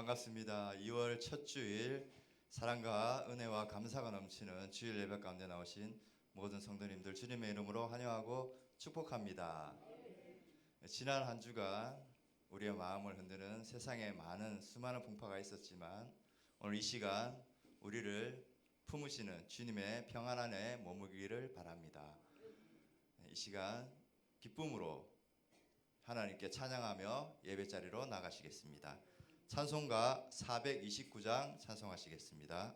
반갑습니다. 2월 첫 주일 사랑과 은혜와 감사가 넘치는 주일 예배 가운데 나오신 모든 성도님들 주님의 이름으로 환영하고 축복합니다. 지난 한 주간 우리의 마음을 흔드는 세상에 수많은 풍파가 있었지만 오늘 이 시간 우리를 품으시는 주님의 평안 안에 머무기를 바랍니다. 이 시간 기쁨으로 하나님께 찬양하며 예배자리로 나가시겠습니다. 찬송가 429장 찬송하시겠습니다.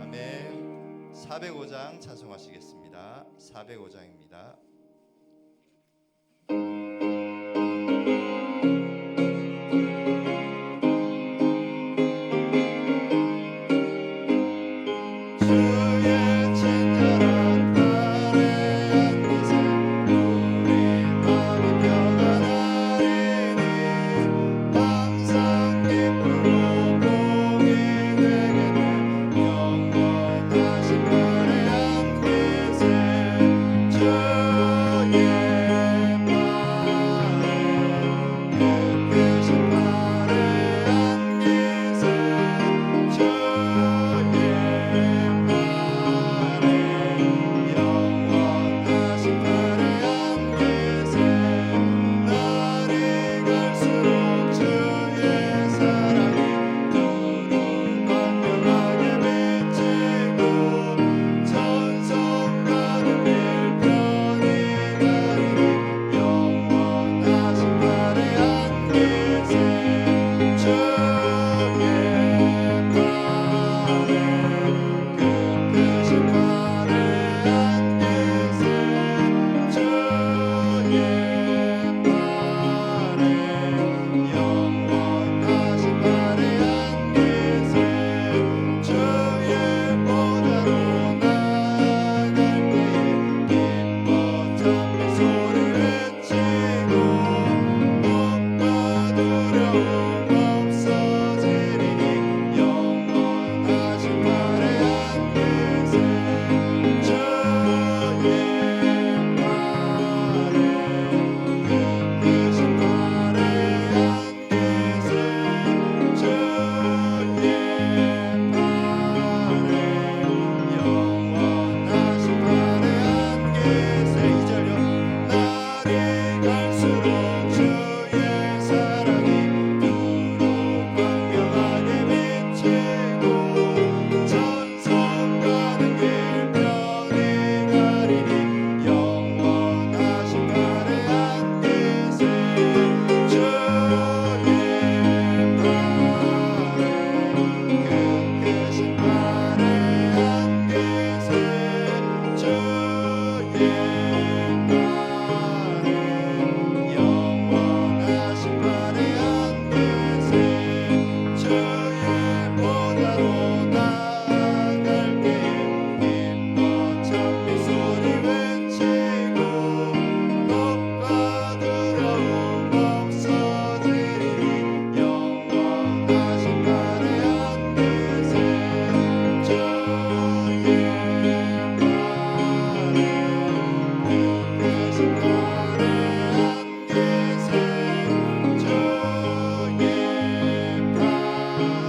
아멘. 405장 찬송하시겠습니다. 405장입니다. 영원하신 날에 함께 세 주의 보좌로 나갈 때에 기뻐 찬미 소리 외치고 겁과 두려움 없어지리니 영원하신 발에 안기세 주의 크신 발에 안기세 주의 발에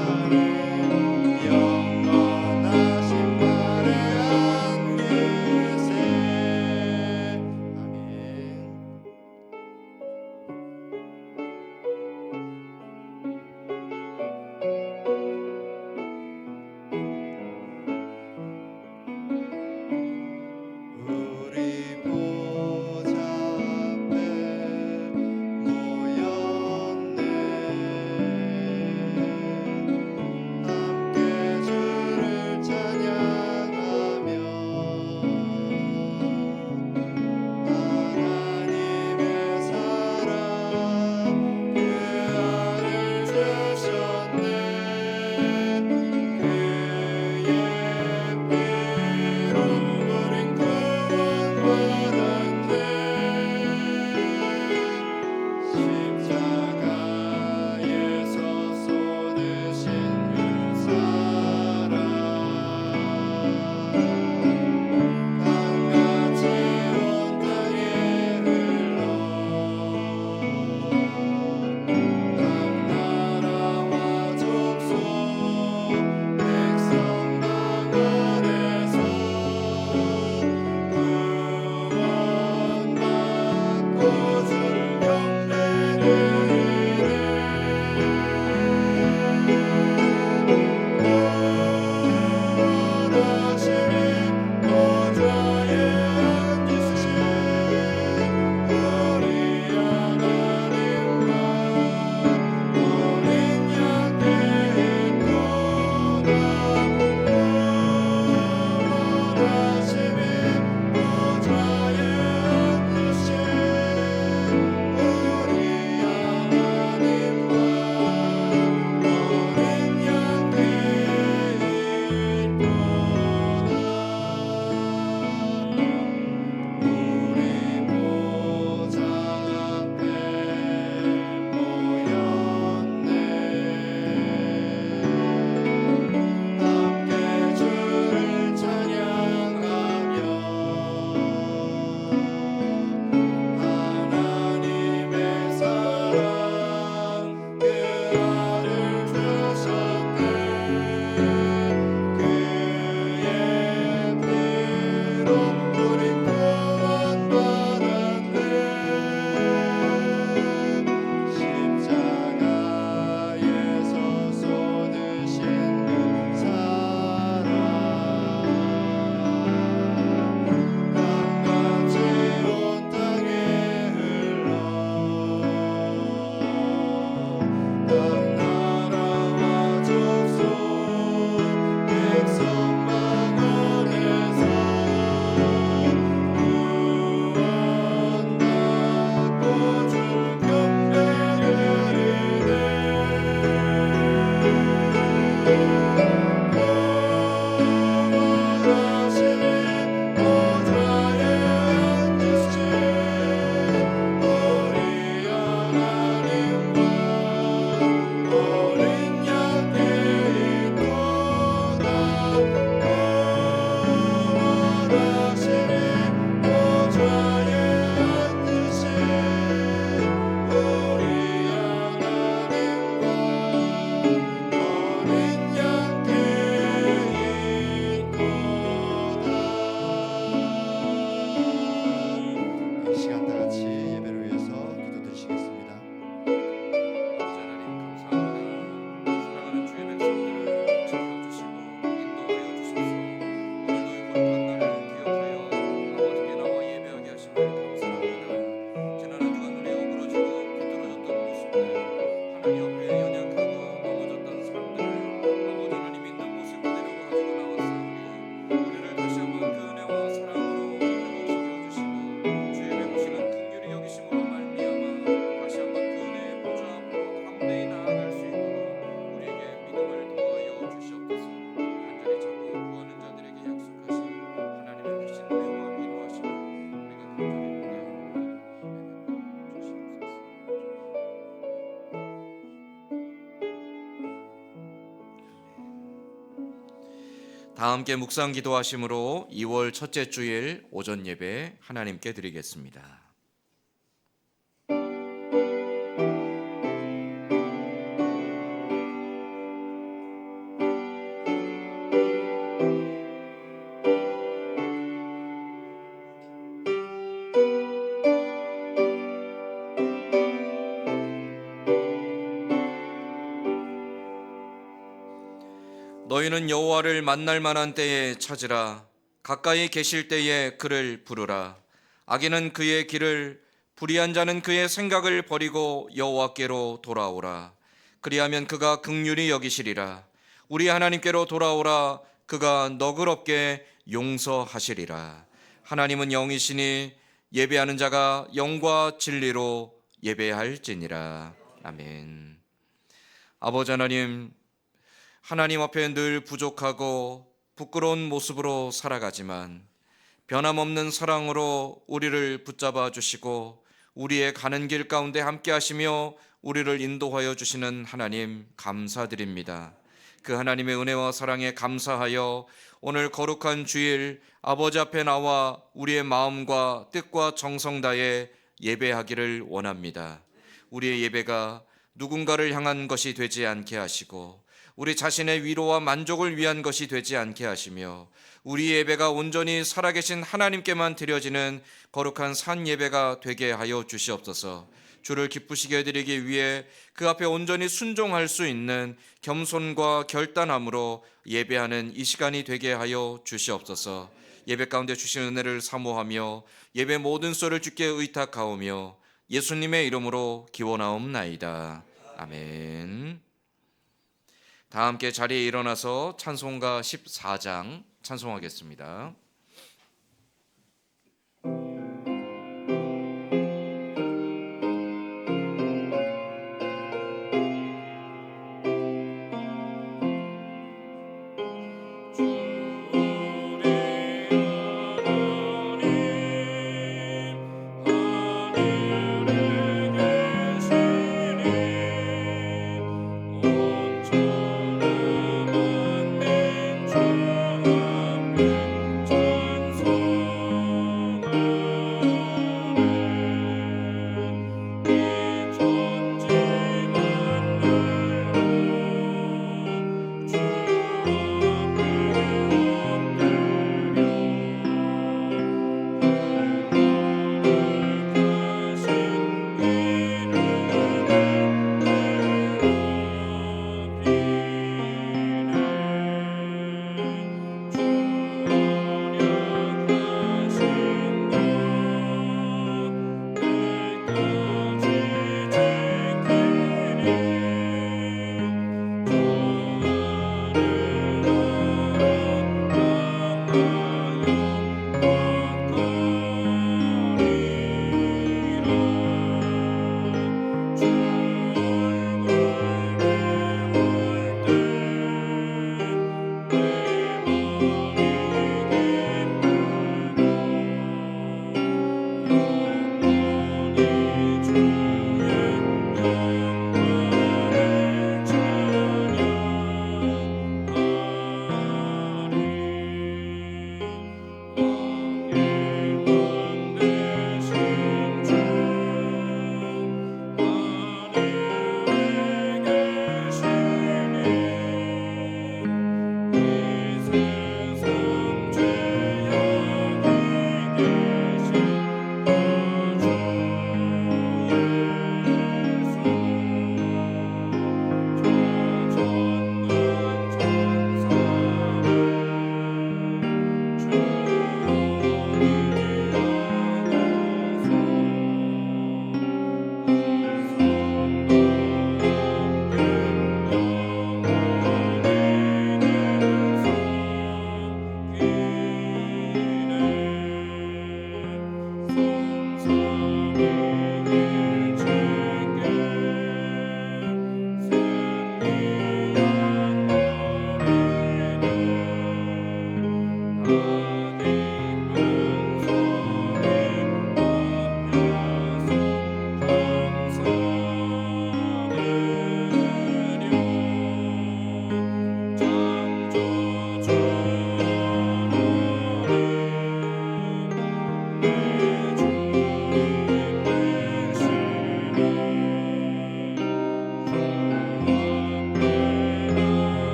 다 함께 묵상 기도하심으로 2월 첫째 주일 오전 예배 하나님께 드리겠습니다. 너희는 여호와를 만날 만한 때에 찾으라. 가까이 계실 때에 그를 부르라. 악인은 그의 길을, 불의한 자는 그의 생각을 버리고 여호와께로 돌아오라. 그리하면 그가 긍휼히 여기시리라. 우리 하나님께로 돌아오라. 그가 너그럽게 용서하시리라. 하나님은 영이시니 예배하는 자가 영과 진리로 예배할지니라. 아멘. 아버지 하나님 앞에 늘 부족하고 부끄러운 모습으로 살아가지만 변함없는 사랑으로 우리를 붙잡아 주시고 우리의 가는 길 가운데 함께 하시며 우리를 인도하여 주시는 하나님 감사드립니다. 그 하나님의 은혜와 사랑에 감사하여 오늘 거룩한 주일 아버지 앞에 나와 우리의 마음과 뜻과 정성 다해 예배하기를 원합니다. 우리의 예배가 누군가를 향한 것이 되지 않게 하시고 우리 자신의 위로와 만족을 위한 것이 되지 않게 하시며 우리 예배가 온전히 살아계신 하나님께만 드려지는 거룩한 산 예배가 되게 하여 주시옵소서. 주를 기쁘시게 해드리기 위해 그 앞에 온전히 순종할 수 있는 겸손과 결단함으로 예배하는 이 시간이 되게 하여 주시옵소서. 예배 가운데 주신 은혜를 사모하며 예배 모든 소를 주께 의탁하오며 예수님의 이름으로 기원하옵나이다. 아멘. 다 함께 자리에 일어나서 찬송가 14장 찬송하겠습니다.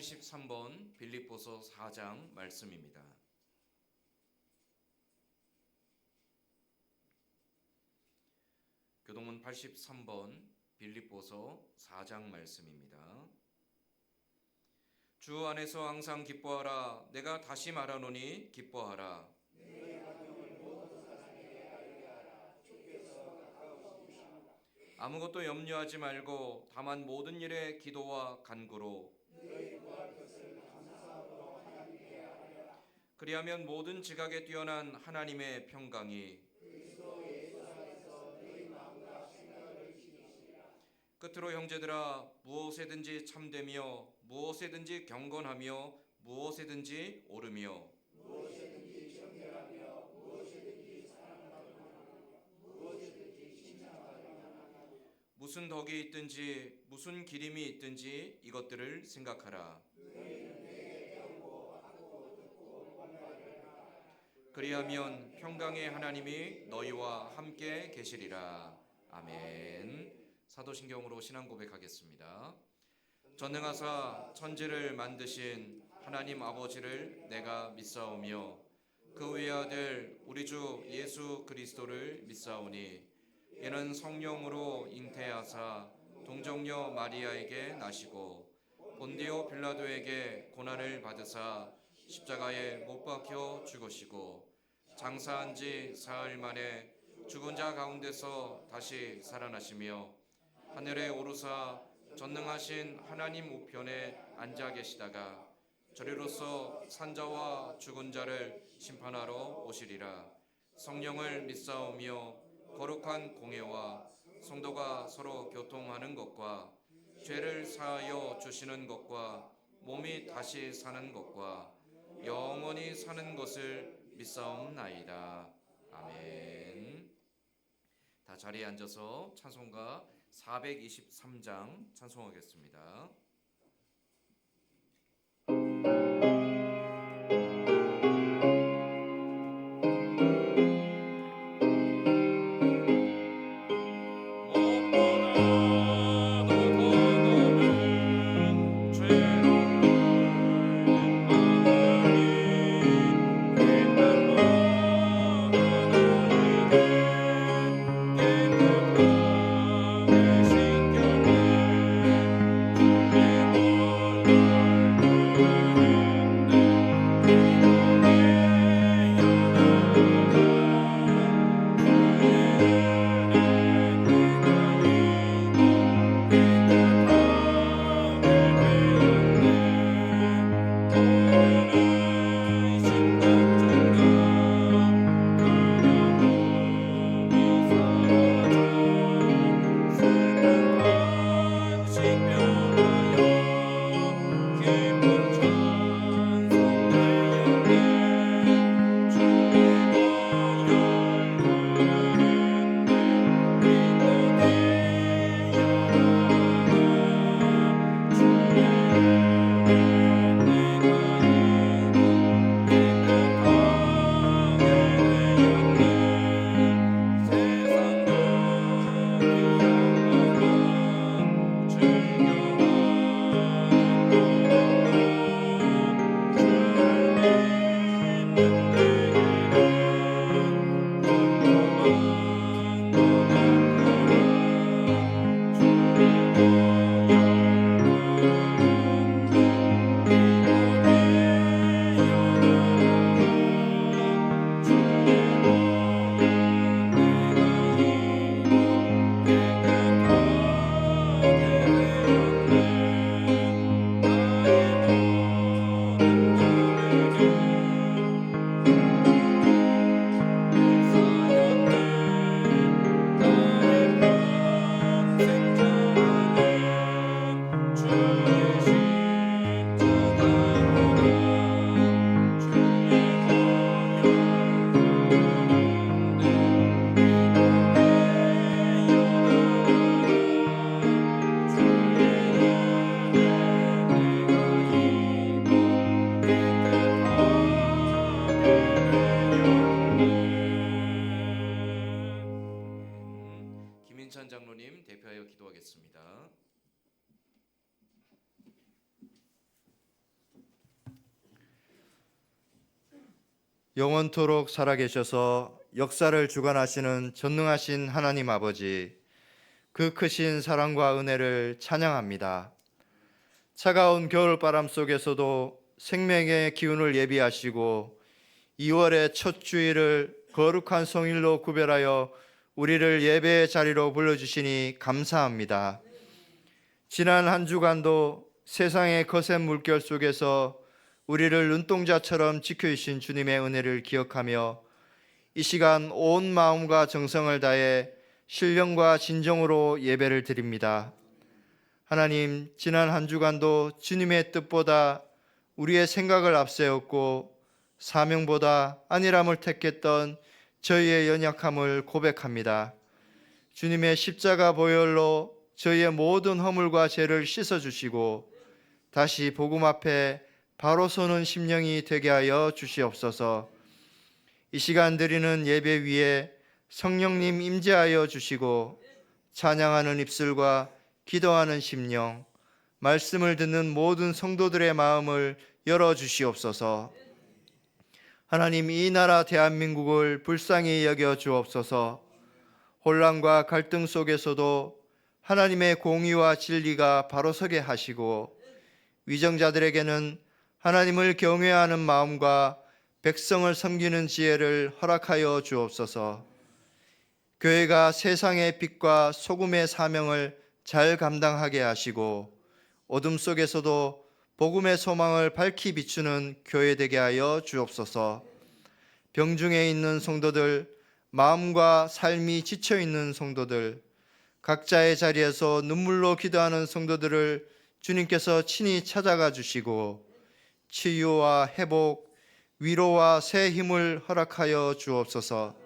83번 빌립보서 4장 말씀입니다. 교동문 83번 빌립보서 4장 말씀입니다. 주 안에서 항상 기뻐하라. 내가 다시 말하노니 기뻐하라. 아무것도 염려하지 말고 다만 모든 일에 기도와 간구로 그리하면 모든 지각에 뛰어난 하나님의 평강이 끝으로 형제들아, 무엇에든지 참되며 무엇에든지 경건하며 무엇에든지 옳으며 무슨 덕이 있든지 무슨 기림이 있든지 이것들을 생각하라. 그리하면 평강의 하나님이 너희와 함께 계시리라. 아멘. 사도신경으로 신앙 고백하겠습니다. 전능하사 천지를 만드신 하나님 아버지를 내가 믿사오며 그 외아들 우리 주 예수 그리스도를 믿사오니 이는 성령으로 잉태하사 동정녀 마리아에게 나시고 본디오 빌라도에게 고난을 받으사 십자가에 못 박혀 죽으시고 장사한 지 사흘 만에 죽은 자 가운데서 다시 살아나시며 하늘에 오르사 전능하신 하나님 우편에 앉아 계시다가 저리로서 산자와 죽은 자를 심판하러 오시리라. 성령을 믿사오며 거룩한 공예와 성도가 서로 교통하는 것과 죄를 사하여 주시는 것과 몸이 다시 사는 것과 영원히 사는 것을 믿사옵나이다. 아멘. 다 자리에 앉아서 찬송가 423장 찬송하겠습니다. 김인찬 장로님 대표하여 기도하겠습니다. 영원토록 살아계셔서 역사를 주관하시는 전능하신 하나님 아버지, 그 크신 사랑과 은혜를 찬양합니다. 차가운 겨울바람 속에서도 생명의 기운을 예비하시고 2월의 첫 주일을 거룩한 성일로 구별하여 우리를 예배의 자리로 불러주시니 감사합니다. 지난 한 주간도 세상의 거센 물결 속에서 우리를 눈동자처럼 지켜주신 주님의 은혜를 기억하며 이 시간 온 마음과 정성을 다해 신령과 진정으로 예배를 드립니다. 하나님, 지난 한 주간도 주님의 뜻보다 우리의 생각을 앞세웠고 사명보다 안일함을 택했던 저희의 연약함을 고백합니다. 주님의 십자가 보혈로 저희의 모든 허물과 죄를 씻어주시고 다시 복음 앞에 바로 서는 심령이 되게 하여 주시옵소서. 이 시간 드리는 예배 위에 성령님 임재하여 주시고 찬양하는 입술과 기도하는 심령, 말씀을 듣는 모든 성도들의 마음을 열어주시옵소서. 하나님, 이 나라 대한민국을 불쌍히 여겨 주옵소서. 혼란과 갈등 속에서도 하나님의 공의와 진리가 바로 서게 하시고 위정자들에게는 하나님을 경외하는 마음과 백성을 섬기는 지혜를 허락하여 주옵소서. 교회가 세상의 빛과 소금의 사명을 잘 감당하게 하시고 어둠 속에서도 복음의 소망을 밝히 비추는 교회 되게 하여 주옵소서. 병중에 있는 성도들, 마음과 삶이 지쳐있는 성도들, 각자의 자리에서 눈물로 기도하는 성도들을 주님께서 친히 찾아가 주시고 치유와 회복, 위로와 새 힘을 허락하여 주옵소서.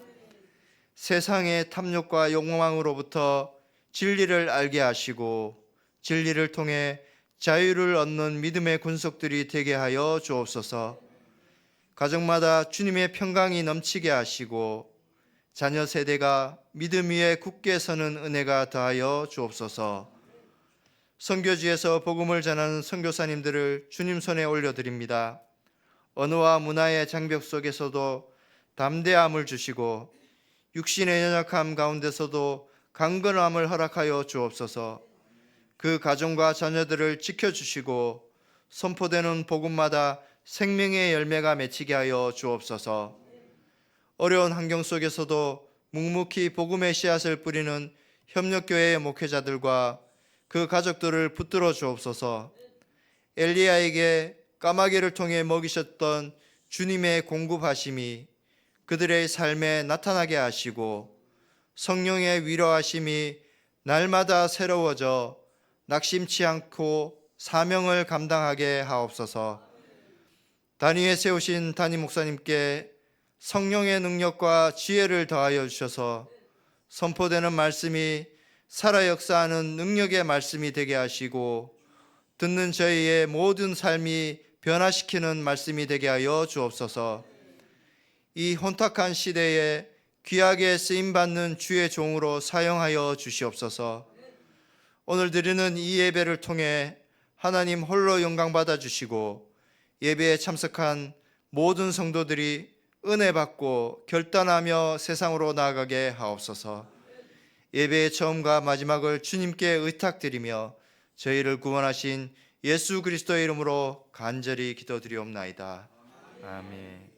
세상의 탐욕과 욕망으로부터 진리를 알게 하시고 진리를 통해 자유를 얻는 믿음의 군속들이 되게 하여 주옵소서. 가정마다 주님의 평강이 넘치게 하시고 자녀 세대가 믿음 위에 굳게 서는 은혜가 더하여 주옵소서. 선교지에서 복음을 전하는 선교사님들을 주님 손에 올려드립니다. 언어와 문화의 장벽 속에서도 담대함을 주시고 육신의 연약함 가운데서도 강건함을 허락하여 주옵소서. 그 가정과 자녀들을 지켜주시고 선포되는 복음마다 생명의 열매가 맺히게 하여 주옵소서. 어려운 환경 속에서도 묵묵히 복음의 씨앗을 뿌리는 협력교회의 목회자들과 그 가족들을 붙들어 주옵소서. 엘리야에게 까마귀를 통해 먹이셨던 주님의 공급하심이 그들의 삶에 나타나게 하시고 성령의 위로하심이 날마다 새로워져 낙심치 않고 사명을 감당하게 하옵소서. 단위에 세우신 담임 목사님께 성령의 능력과 지혜를 더하여 주셔서 선포되는 말씀이 살아 역사하는 능력의 말씀이 되게 하시고 듣는 저희의 모든 삶이 변화시키는 말씀이 되게 하여 주옵소서. 이 혼탁한 시대에 귀하게 쓰임받는 주의 종으로 사용하여 주시옵소서. 오늘 드리는 이 예배를 통해 하나님 홀로 영광 받아 주시고 예배에 참석한 모든 성도들이 은혜 받고 결단하며 세상으로 나아가게 하옵소서. 예배의 처음과 마지막을 주님께 의탁드리며 저희를 구원하신 예수 그리스도의 이름으로 간절히 기도드리옵나이다. 아멘.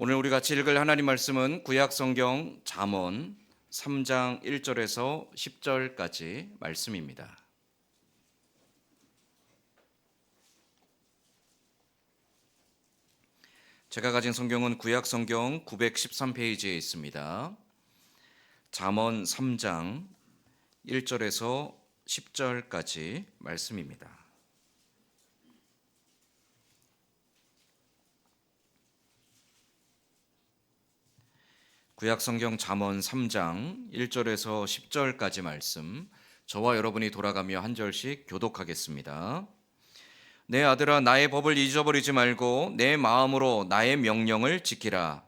오늘 우리 같이 읽을 하나님 말씀은 구약 성경 잠언 3장 1절에서 10절까지 말씀입니다. 제가 가진 성경은 구약 성경 913페이지에 있습니다. 잠언 3장 1절에서 10절까지 말씀입니다. 구약 성경 잠언 3장 1절에서 10절까지 말씀, 저와 여러분이 돌아가며 한 절씩 교독하겠습니다. 내 아들아, 나의 법을 잊어버리지 말고 내 마음으로 나의 명령을 지키라.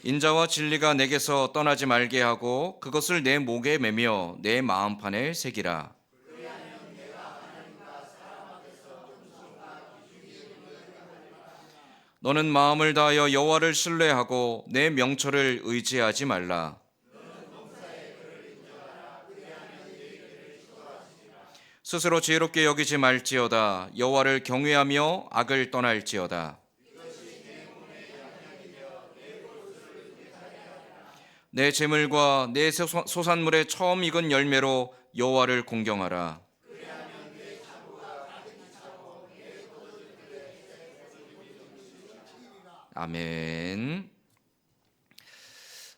인자와 진리가 내게서 떠나지 말게 하고 그것을 내 목에 매며 내 마음판에 새기라. 너는 마음을 다하여 여호와를 신뢰하고 내 명철을 의지하지 말라. 스스로 지혜롭게 여기지 말지어다. 여호와를 경외하며 악을 떠날지어다. 내 재물과 내 소산물의 처음 익은 열매로 여호와를 공경하라. 아멘.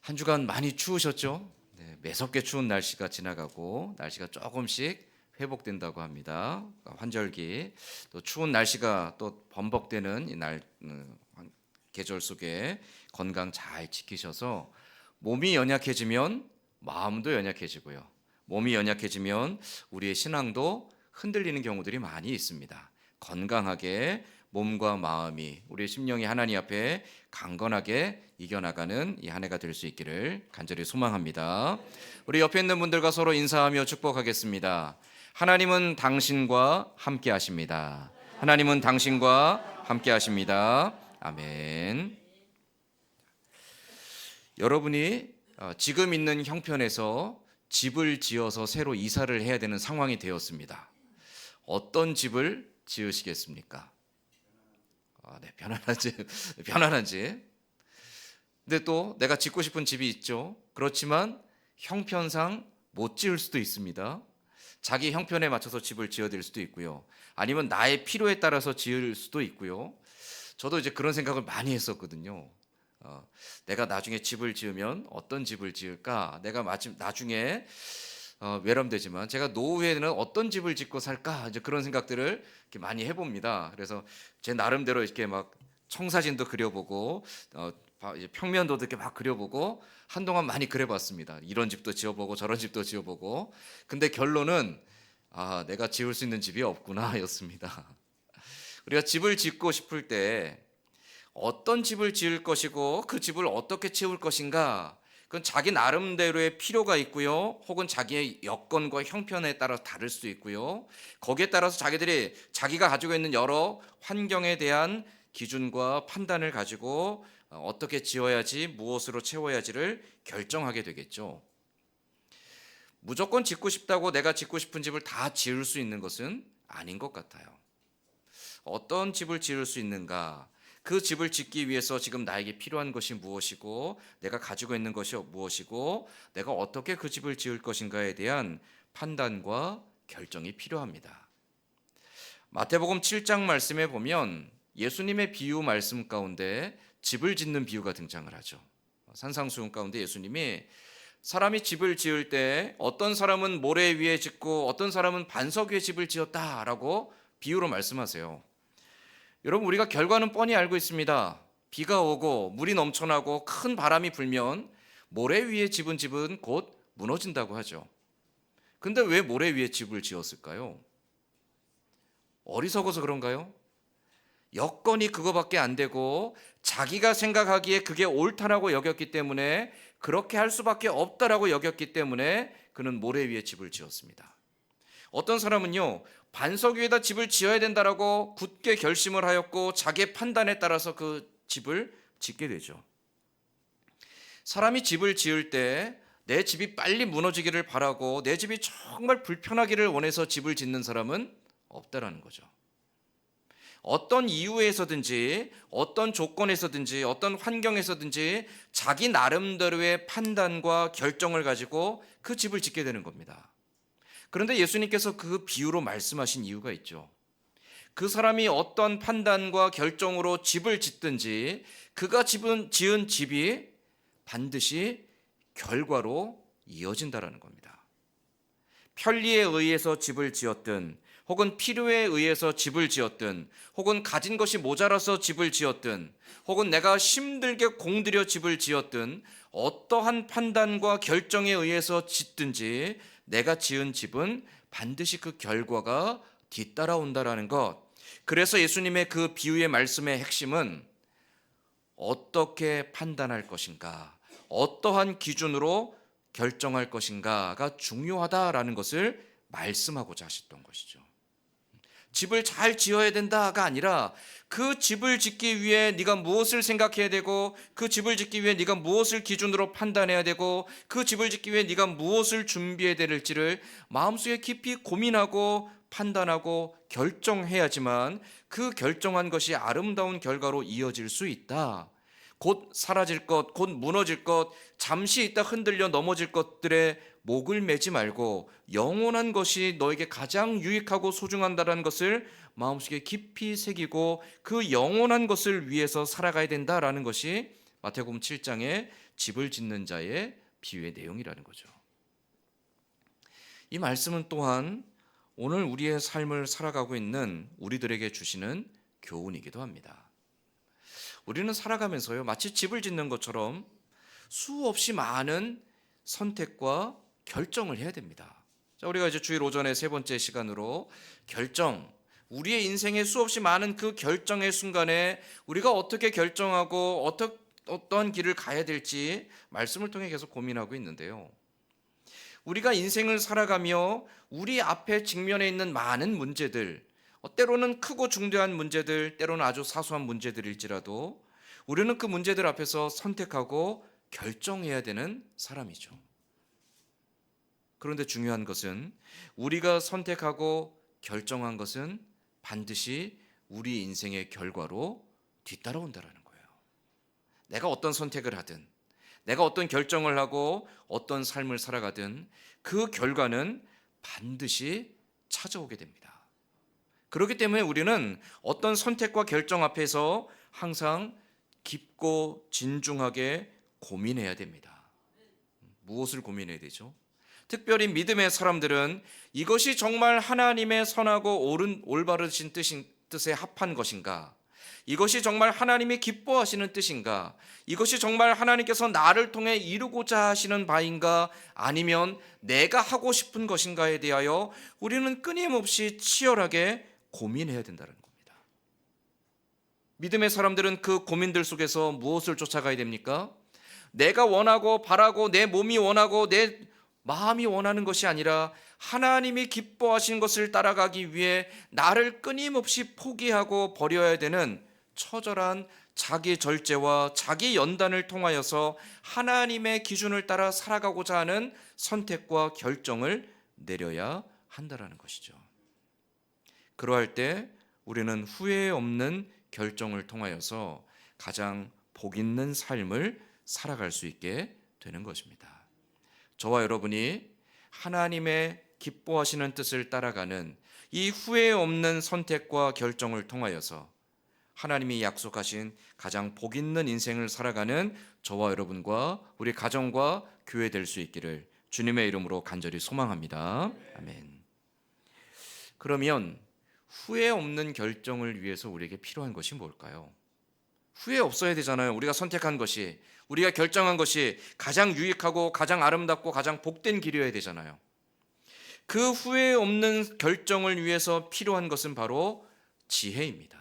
한 주간 많이 추우셨죠? 네, 매섭게 추운 날씨가 지나가고 날씨가 조금씩 회복된다고 합니다. 환절기, 또 추운 날씨가 또 번복되는 이 계절 속에 건강 잘 지키셔서 몸이 연약해지면 마음도 연약해지고요. 몸이 연약해지면 우리의 신앙도 흔들리는 경우들이 많이 있습니다. 건강하게 몸과 마음이, 우리의 심령이 하나님 앞에 강건하게 이겨나가는 이 한 해가 될 수 있기를 간절히 소망합니다. 우리 옆에 있는 분들과 서로 인사하며 축복하겠습니다. 하나님은 당신과 함께 하십니다. 하나님은 당신과 함께 하십니다. 아멘. 여러분이 지금 있는 형편에서 집을 지어서 새로 이사를 해야 되는 상황이 되었습니다. 어떤 집을 지으시겠습니까? 네, 편안한 집. 근데 또 내가 짓고 싶은 집이 있죠. 그렇지만 형편상 못 지을 수도 있습니다. 자기 형편에 맞춰서 집을 지어드릴 수도 있고요. 아니면 나의 필요에 따라서 지을 수도 있고요. 저도 이제 그런 생각을 많이 했었거든요. 내가 나중에 집을 지으면 어떤 집을 지을까? 내가 나중에 외람되지만 제가 노후에는 어떤 집을 짓고 살까? 이제 그런 생각들을 이렇게 많이 해봅니다. 그래서 제 나름대로 이렇게 막 청사진도 그려보고 이제 평면도 이렇게 막 그려보고 한동안 많이 그려봤습니다. 이런 집도 지어보고 저런 집도 지어보고. 근데 결론은 내가 지을 수 있는 집이 없구나였습니다. 우리가 집을 짓고 싶을 때 어떤 집을 지을 것이고 그 집을 어떻게 채울 것인가, 그건 자기 나름대로의 필요가 있고요. 혹은 자기의 여건과 형편에 따라 다를 수도 있고요. 거기에 따라서 자기가 가지고 있는 여러 환경에 대한 기준과 판단을 가지고 어떻게 지어야지, 무엇으로 채워야지를 결정하게 되겠죠. 무조건 짓고 싶다고 내가 짓고 싶은 집을 다 지을 수 있는 것은 아닌 것 같아요. 어떤 집을 지을 수 있는가? 그 집을 짓기 위해서 지금 나에게 필요한 것이 무엇이고, 내가 가지고 있는 것이 무엇이고, 내가 어떻게 그 집을 지을 것인가에 대한 판단과 결정이 필요합니다. 마태복음 7장 말씀에 보면 예수님의 비유 말씀 가운데 집을 짓는 비유가 등장을 하죠. 산상수훈 가운데 예수님이 사람이 집을 지을 때 어떤 사람은 모래 위에 짓고 어떤 사람은 반석 위에 집을 지었다라고 비유로 말씀하세요. 여러분, 우리가 결과는 뻔히 알고 있습니다. 비가 오고 물이 넘쳐나고 큰 바람이 불면 모래 위에 집은 집은 곧 무너진다고 하죠. 근데 왜 모래 위에 집을 지었을까요? 어리석어서 그런가요? 여건이 그거밖에 안 되고 자기가 생각하기에 그게 옳다라고 여겼기 때문에, 그렇게 할 수밖에 없다라고 여겼기 때문에 그는 모래 위에 집을 지었습니다. 어떤 사람은요, 반석 위에다 집을 지어야 된다라고 굳게 결심을 하였고 자기의 판단에 따라서 그 집을 짓게 되죠. 사람이 집을 지을 때 내 집이 빨리 무너지기를 바라고 내 집이 정말 불편하기를 원해서 집을 짓는 사람은 없다라는 거죠. 어떤 이유에서든지 어떤 조건에서든지 어떤 환경에서든지 자기 나름대로의 판단과 결정을 가지고 그 집을 짓게 되는 겁니다. 그런데 예수님께서 그 비유로 말씀하신 이유가 있죠. 그 사람이 어떤 판단과 결정으로 집을 짓든지 그가 지은 집이 반드시 결과로 이어진다라는 겁니다. 편리에 의해서 집을 지었든 혹은 필요에 의해서 집을 지었든, 혹은 가진 것이 모자라서 집을 지었든, 혹은 내가 힘들게 공들여 집을 지었든, 어떠한 판단과 결정에 의해서 짓든지 내가 지은 집은 반드시 그 결과가 뒤따라온다라는 것. 그래서 예수님의 그 비유의 말씀의 핵심은 어떻게 판단할 것인가, 어떠한 기준으로 결정할 것인가가 중요하다라는 것을 말씀하고자 하셨던 것이죠. 집을 잘 지어야 된다가 아니라 그 집을 짓기 위해 네가 무엇을 생각해야 되고, 그 집을 짓기 위해 네가 무엇을 기준으로 판단해야 되고, 그 집을 짓기 위해 네가 무엇을 준비해야 될지를 마음속에 깊이 고민하고 판단하고 결정해야지만 그 결정한 것이 아름다운 결과로 이어질 수 있다. 곧 사라질 것, 곧 무너질 것, 잠시 있다 흔들려 넘어질 것들에 목을 매지 말고 영원한 것이 너에게 가장 유익하고 소중한다는 것을 마음속에 깊이 새기고 그 영원한 것을 위해서 살아가야 된다라는 것이 마태복음 7장의 집을 짓는 자의 비유의 내용이라는 거죠. 이 말씀은 또한 오늘 우리의 삶을 살아가고 있는 우리들에게 주시는 교훈이기도 합니다. 우리는 살아가면서요, 마치 집을 짓는 것처럼 수없이 많은 선택과 결정을 해야 됩니다. 자, 우리가 이제 주일 오전에 세 번째 시간으로 결정, 우리의 인생에 수없이 많은 그 결정의 순간에 우리가 어떻게 결정하고 어떠한 길을 가야 될지 말씀을 통해 계속 고민하고 있는데요. 우리가 인생을 살아가며 우리 앞에 직면해 있는 많은 문제들, 때로는 크고 중대한 문제들, 때로는 아주 사소한 문제들일지라도 우리는 그 문제들 앞에서 선택하고 결정해야 되는 사람이죠. 그런데 중요한 것은 우리가 선택하고 결정한 것은 반드시 우리 인생의 결과로 뒤따라온다는 거예요. 내가 어떤 선택을 하든, 내가 어떤 결정을 하고 어떤 삶을 살아가든 그 결과는 반드시 찾아오게 됩니다. 그렇기 때문에 우리는 어떤 선택과 결정 앞에서 항상 깊고 진중하게 고민해야 됩니다. 무엇을 고민해야 되죠? 특별히 믿음의 사람들은 이것이 정말 하나님의 선하고 올바르신 뜻에 합한 것인가? 이것이 정말 하나님이 기뻐하시는 뜻인가? 이것이 정말 하나님께서 나를 통해 이루고자 하시는 바인가? 아니면 내가 하고 싶은 것인가에 대하여 우리는 끊임없이 치열하게 고민해야 된다는 겁니다. 믿음의 사람들은 그 고민들 속에서 무엇을 쫓아가야 됩니까? 내가 원하고 바라고 내 몸이 원하고 내 마음이 원하는 것이 아니라 하나님이 기뻐하시는 것을 따라가기 위해 나를 끊임없이 포기하고 버려야 되는 처절한 자기 절제와 자기 연단을 통하여서 하나님의 기준을 따라 살아가고자 하는 선택과 결정을 내려야 한다는 것이죠. 그러할 때 우리는 후회 없는 결정을 통하여서 가장 복 있는 삶을 살아갈 수 있게 되는 것입니다. 저와 여러분이 하나님의 기뻐하시는 뜻을 따라가는 이 후회 없는 선택과 결정을 통하여서 하나님이 약속하신 가장 복 있는 인생을 살아가는 저와 여러분과 우리 가정과 교회 될 수 있기를 주님의 이름으로 간절히 소망합니다. 아멘. 그러면 후회 없는 결정을 위해서 우리에게 필요한 것이 뭘까요? 후회 없어야 되잖아요. 우리가 선택한 것이, 우리가 결정한 것이 가장 유익하고 가장 아름답고 가장 복된 길이어야 되잖아요. 그 후회 없는 결정을 위해서 필요한 것은 바로 지혜입니다.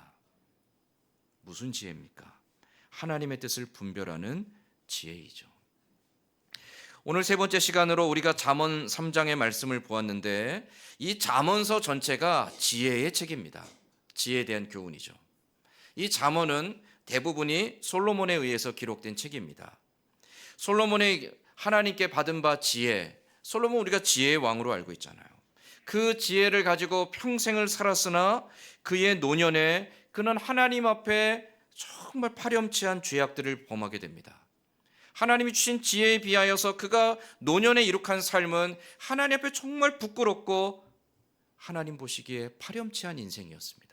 무슨 지혜입니까? 하나님의 뜻을 분별하는 지혜이죠. 오늘 세 번째 시간으로 우리가 잠언 3장의 말씀을 보았는데 이 잠언서 전체가 지혜의 책입니다. 지혜에 대한 교훈이죠. 이 잠언은 대부분이 솔로몬에 의해서 기록된 책입니다. 솔로몬이 하나님께 받은 바 지혜, 솔로몬 우리가 지혜의 왕으로 알고 있잖아요. 그 지혜를 가지고 평생을 살았으나 그의 노년에 그는 하나님 앞에 정말 파렴치한 죄악들을 범하게 됩니다. 하나님이 주신 지혜에 비하여서 그가 노년에 이룩한 삶은 하나님 앞에 정말 부끄럽고 하나님 보시기에 파렴치한 인생이었습니다.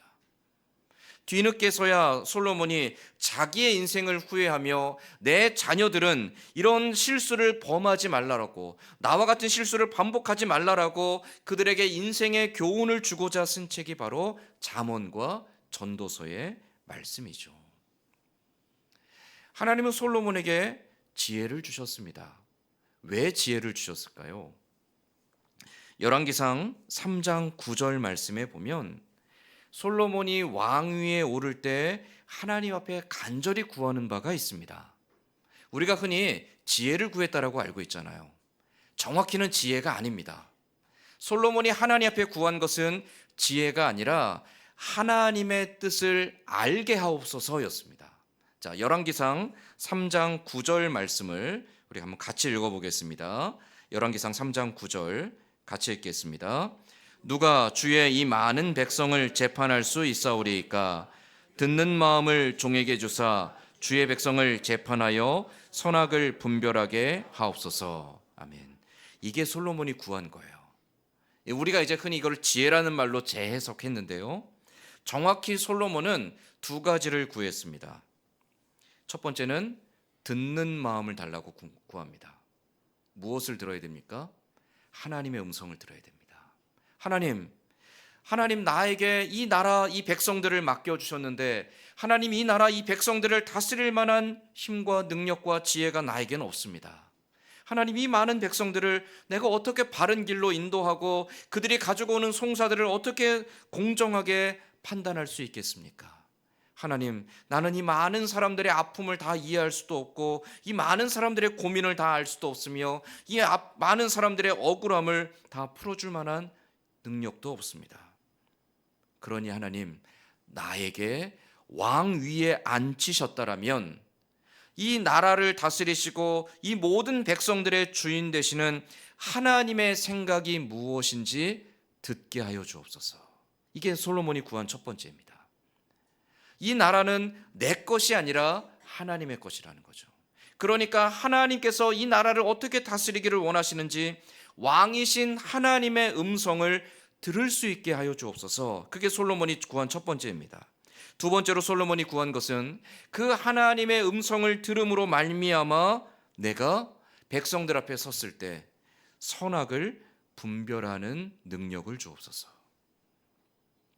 뒤늦게서야 솔로몬이 자기의 인생을 후회하며 내 자녀들은 이런 실수를 범하지 말라라고, 나와 같은 실수를 반복하지 말라라고 그들에게 인생의 교훈을 주고자 쓴 책이 바로 잠언과 전도서의 말씀이죠. 하나님은 솔로몬에게 지혜를 주셨습니다. 왜 지혜를 주셨을까요? 열왕기상 3장 9절 말씀에 보면 솔로몬이 왕위에 오를 때 하나님 앞에 간절히 구하는 바가 있습니다. 우리가 흔히 지혜를 구했다라고 알고 있잖아요. 정확히는 지혜가 아닙니다. 솔로몬이 하나님 앞에 구한 것은 지혜가 아니라 하나님의 뜻을 알게 하옵소서였습니다. 자, 열왕기상 3장 9절 말씀을 우리 한번 같이 읽어보겠습니다. 열왕기상 3장 9절 같이 읽겠습니다. 누가 주의 이 많은 백성을 재판할 수 있사오리이까? 듣는 마음을 종에게 주사 주의 백성을 재판하여 선악을 분별하게 하옵소서. 아멘. 이게 솔로몬이 구한 거예요. 우리가 이제 흔히 이걸 지혜라는 말로 재해석했는데요. 정확히 솔로몬은 두 가지를 구했습니다. 첫 번째는 듣는 마음을 달라고 구합니다. 무엇을 들어야 됩니까? 하나님의 음성을 들어야 됩니다. 하나님 나에게 이 나라 이 백성들을 맡겨주셨는데 하나님 이 나라 이 백성들을 다스릴 만한 힘과 능력과 지혜가 나에게는 없습니다. 하나님 이 많은 백성들을 내가 어떻게 바른 길로 인도하고 그들이 가지고 오는 송사들을 어떻게 공정하게 판단할 수 있겠습니까? 하나님, 나는 이 많은 사람들의 아픔을 다 이해할 수도 없고 이 많은 사람들의 고민을 다 알 수도 없으며 이 많은 사람들의 억울함을 다 풀어줄 만한 능력도 없습니다. 그러니 하나님, 나에게 왕 위에 앉히셨다라면 이 나라를 다스리시고 이 모든 백성들의 주인 되시는 하나님의 생각이 무엇인지 듣게 하여 주옵소서. 이게 솔로몬이 구한 첫 번째입니다. 이 나라는 내 것이 아니라 하나님의 것이라는 거죠. 그러니까 하나님께서 이 나라를 어떻게 다스리기를 원하시는지 왕이신 하나님의 음성을 들을 수 있게 하여 주옵소서. 그게 솔로몬이 구한 첫 번째입니다. 두 번째로 솔로몬이 구한 것은 그 하나님의 음성을 들음으로 말미암아 내가 백성들 앞에 섰을 때 선악을 분별하는 능력을 주옵소서.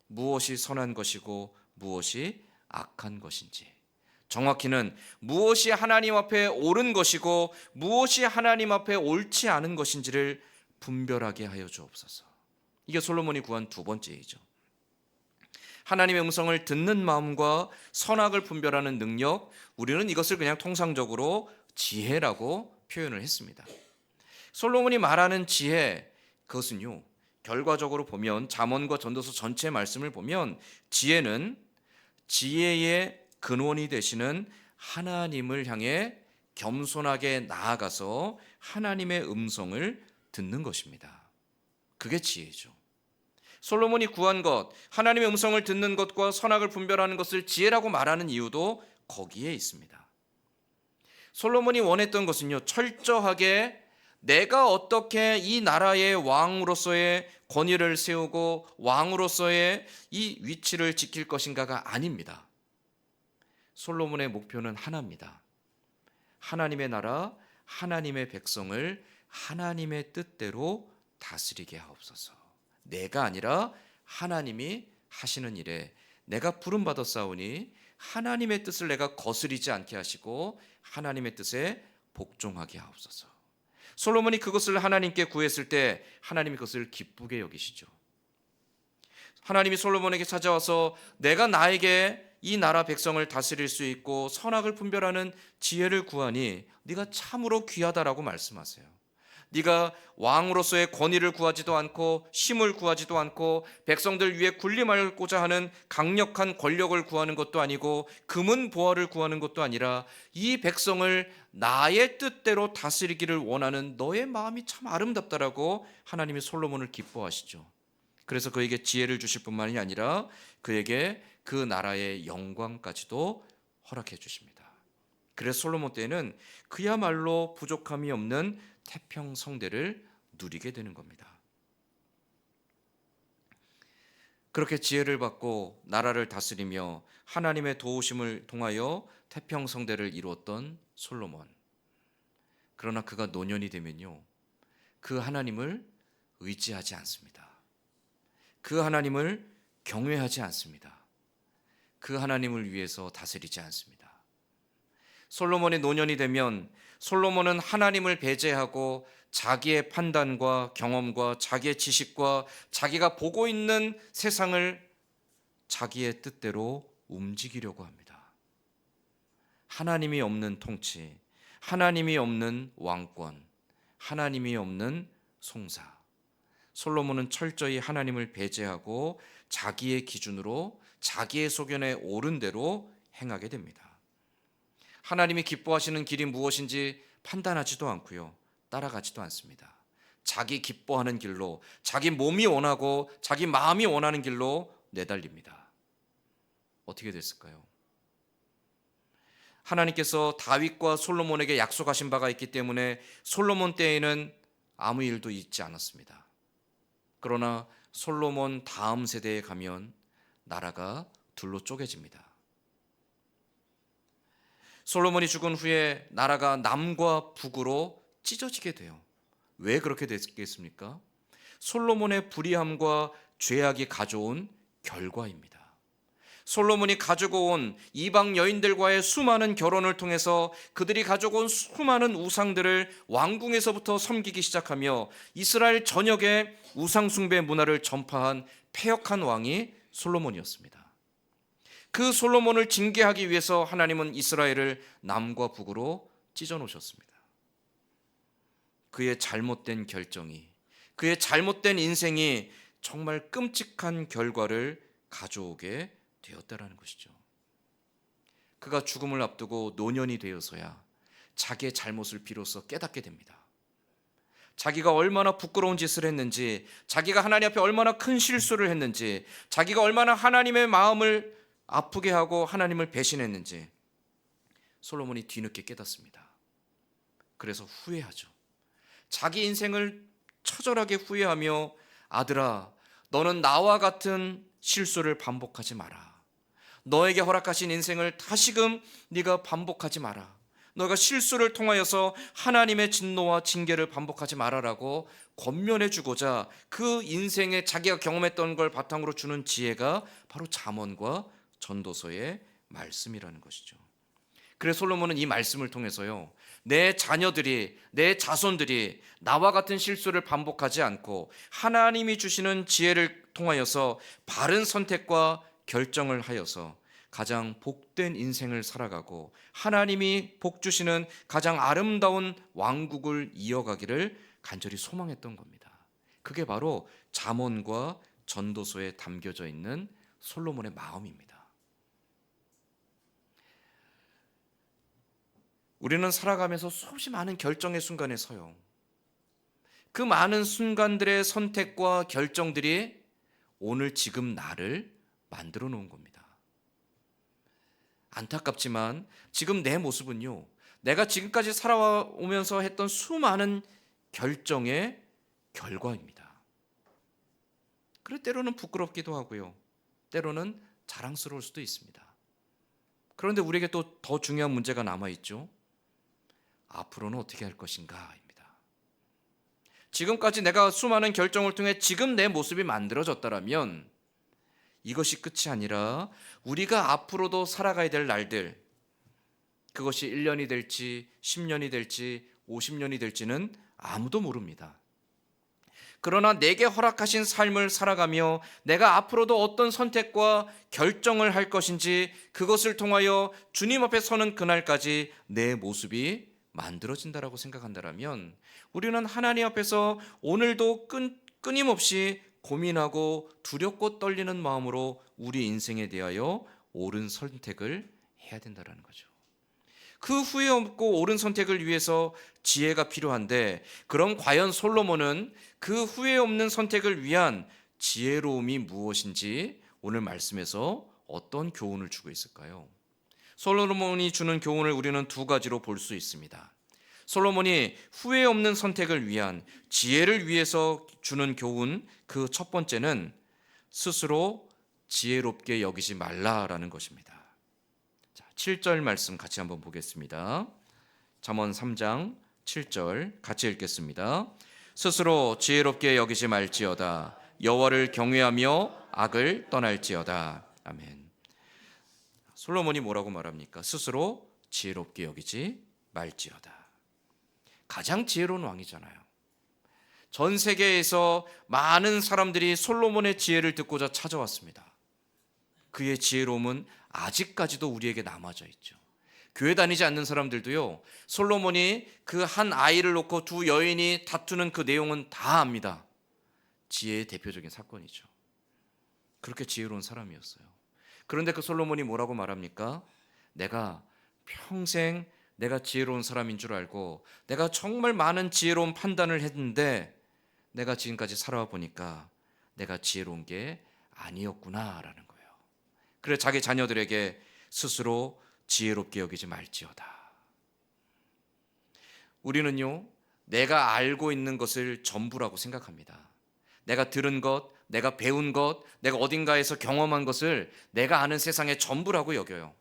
무엇이 선한 것이고 무엇이 악한 것인지, 정확히는 무엇이 하나님 앞에 옳은 것이고 무엇이 하나님 앞에 옳지 않은 것인지를 분별하게 하여 주옵소서. 이게 솔로몬이 구한 두 번째이죠. 하나님의 음성을 듣는 마음과 선악을 분별하는 능력, 우리는 이것을 그냥 통상적으로 지혜라고 표현을 했습니다. 솔로몬이 말하는 지혜, 그것은요, 결과적으로 보면 잠언과 전도서 전체 말씀을 보면 지혜는 지혜의 근원이 되시는 하나님을 향해 겸손하게 나아가서 하나님의 음성을 듣는 것입니다. 그게 지혜죠. 솔로몬이 구한 것, 하나님의 음성을 듣는 것과 선악을 분별하는 것을 지혜라고 말하는 이유도 거기에 있습니다. 솔로몬이 원했던 것은요, 철저하게 내가 어떻게 이 나라의 왕으로서의 권위를 세우고 왕으로서의 이 위치를 지킬 것인가가 아닙니다. 솔로몬의 목표는 하나입니다. 하나님의 나라, 하나님의 백성을 하나님의 뜻대로 다스리게 하옵소서. 내가 아니라 하나님이 하시는 일에 내가 부름받았사오니 하나님의 뜻을 내가 거스리지 않게 하시고 하나님의 뜻에 복종하게 하옵소서. 솔로몬이 그것을 하나님께 구했을 때 하나님이 그것을 기쁘게 여기시죠. 하나님이 솔로몬에게 찾아와서 내가 나에게 이 나라 백성을 다스릴 수 있고 선악을 분별하는 지혜를 구하니 네가 참으로 귀하다라고 말씀하세요. 네가 왕으로서의 권위를 구하지도 않고 힘을 구하지도 않고 백성들 위에 군림하고자 하는 강력한 권력을 구하는 것도 아니고 금은 보화를 구하는 것도 아니라 이 백성을 나의 뜻대로 다스리기를 원하는 너의 마음이 참 아름답다라고 하나님이 솔로몬을 기뻐하시죠. 그래서 그에게 지혜를 주실 뿐만이 아니라 그에게 그 나라의 영광까지도 허락해 주십니다. 그래서 솔로몬 때는 그야말로 부족함이 없는 태평성대를 누리게 되는 겁니다. 그렇게 지혜를 받고 나라를 다스리며 하나님의 도우심을 통하여 태평성대를 이루었던 솔로몬. 그러나 그가 노년이 되면요, 그 하나님을 의지하지 않습니다. 그 하나님을 경외하지 않습니다. 그 하나님을 위해서 다스리지 않습니다. 솔로몬의 노년이 되면 솔로몬은 하나님을 배제하고 자기의 판단과 경험과 자기의 지식과 자기가 보고 있는 세상을 자기의 뜻대로 움직이려고 합니다. 하나님이 없는 통치, 하나님이 없는 왕권, 하나님이 없는 송사. 솔로몬은 철저히 하나님을 배제하고 자기의 기준으로 자기의 소견에 옳은 대로 행하게 됩니다. 하나님이 기뻐하시는 길이 무엇인지 판단하지도 않고요, 따라가지도 않습니다. 자기 기뻐하는 길로, 자기 몸이 원하고 자기 마음이 원하는 길로 내달립니다. 어떻게 됐을까요? 하나님께서 다윗과 솔로몬에게 약속하신 바가 있기 때문에 솔로몬 때에는 아무 일도 있지 않았습니다. 그러나 솔로몬 다음 세대에 가면 나라가 둘로 쪼개집니다. 솔로몬이 죽은 후에 나라가 남과 북으로 찢어지게 돼요. 왜 그렇게 됐겠습니까? 솔로몬의 불의함과 죄악이 가져온 결과입니다. 솔로몬이 가지고 온 이방 여인들과의 수많은 결혼을 통해서 그들이 가지고 온 수많은 우상들을 왕궁에서부터 섬기기 시작하며 이스라엘 전역에 우상 숭배 문화를 전파한 패역한 왕이 솔로몬이었습니다. 그 솔로몬을 징계하기 위해서 하나님은 이스라엘을 남과 북으로 찢어 놓으셨습니다. 그의 잘못된 결정이, 그의 잘못된 인생이 정말 끔찍한 결과를 가져오게 되었다라는 것이죠. 그가 죽음을 앞두고 노년이 되어서야 자기의 잘못을 비로소 깨닫게 됩니다. 자기가 얼마나 부끄러운 짓을 했는지, 자기가 하나님 앞에 얼마나 큰 실수를 했는지, 자기가 얼마나 하나님의 마음을 아프게 하고 하나님을 배신했는지 솔로몬이 뒤늦게 깨닫습니다. 그래서 후회하죠. 자기 인생을 처절하게 후회하며, 아들아, 너는 나와 같은 실수를 반복하지 마라. 너에게 허락하신 인생을 다시금 네가 반복하지 마라. 너가 실수를 통하여서 하나님의 진노와 징계를 반복하지 마라라고 권면해 주고자 그 인생에 자기가 경험했던 걸 바탕으로 주는 지혜가 바로 잠언과 전도서의 말씀이라는 것이죠. 그래서 솔로몬은 이 말씀을 통해서요, 내 자녀들이, 내 자손들이 나와 같은 실수를 반복하지 않고 하나님이 주시는 지혜를 통하여서 바른 선택과 결정을 하여서 가장 복된 인생을 살아가고 하나님이 복 주시는 가장 아름다운 왕국을 이어가기를 간절히 소망했던 겁니다. 그게 바로 잠언과 전도서에 담겨져 있는 솔로몬의 마음입니다. 우리는 살아가면서 수없이 많은 결정의 순간에 서요. 그 많은 순간들의 선택과 결정들이 오늘 지금 나를 만들어 놓은 겁니다. 안타깝지만 지금 내 모습은요, 내가 지금까지 살아오면서 했던 수많은 결정의 결과입니다. 그리고 때로는 부끄럽기도 하고요, 때로는 자랑스러울 수도 있습니다. 그런데 우리에게 또 더 중요한 문제가 남아있죠. 앞으로는 어떻게 할 것인가입니다. 지금까지 내가 수많은 결정을 통해 지금 내 모습이 만들어졌다면 이것이 끝이 아니라 우리가 앞으로도 살아가야 될 날들, 그것이 1년이 될지 10년이 될지 50년이 될지는 아무도 모릅니다. 그러나 내게 허락하신 삶을 살아가며 내가 앞으로도 어떤 선택과 결정을 할 것인지 그것을 통하여 주님 앞에 서는 그날까지 내 모습이 만들어진다라고 생각한다면 우리는 하나님 앞에서 오늘도 끊임없이 고민하고 두렵고 떨리는 마음으로 우리 인생에 대하여 옳은 선택을 해야 된다는 거죠. 그 후회 없고 옳은 선택을 위해서 지혜가 필요한데, 그럼 과연 솔로몬은 그 후회 없는 선택을 위한 지혜로움이 무엇인지 오늘 말씀에서 어떤 교훈을 주고 있을까요? 솔로몬이 주는 교훈을 우리는 두 가지로 볼 수 있습니다. 솔로몬이 후회 없는 선택을 위한 지혜를 위해서 주는 교훈, 그 첫 번째는 스스로 지혜롭게 여기지 말라라는 것입니다. 자, 7절 말씀 같이 한번 보겠습니다. 잠언 3장 7절 같이 읽겠습니다. 스스로 지혜롭게 여기지 말지어다. 여호와를 경외하며 악을 떠날지어다. 아멘. 솔로몬이 뭐라고 말합니까? 스스로 지혜롭게 여기지 말지어다. 가장 지혜로운 왕이잖아요. 전 세계에서 많은 사람들이 솔로몬의 지혜를 듣고자 찾아왔습니다. 그의 지혜로움은 아직까지도 우리에게 남아져 있죠. 교회 다니지 않는 사람들도요, 솔로몬이 그 한 아이를 놓고 두 여인이 다투는 그 내용은 다 압니다. 지혜의 대표적인 사건이죠. 그렇게 지혜로운 사람이었어요. 그런데 그 솔로몬이 뭐라고 말합니까? 내가 평생 내가 지혜로운 사람인 줄 알고 내가 정말 많은 지혜로운 판단을 했는데 내가 지금까지 살아와 보니까 내가 지혜로운 게 아니었구나라는 거예요. 그래서 자기 자녀들에게 스스로 지혜롭게 여기지 말지어다. 우리는요, 내가 알고 있는 것을 전부라고 생각합니다. 내가 들은 것, 내가 배운 것, 내가 어딘가에서 경험한 것을 내가 아는 세상의 전부라고 여겨요.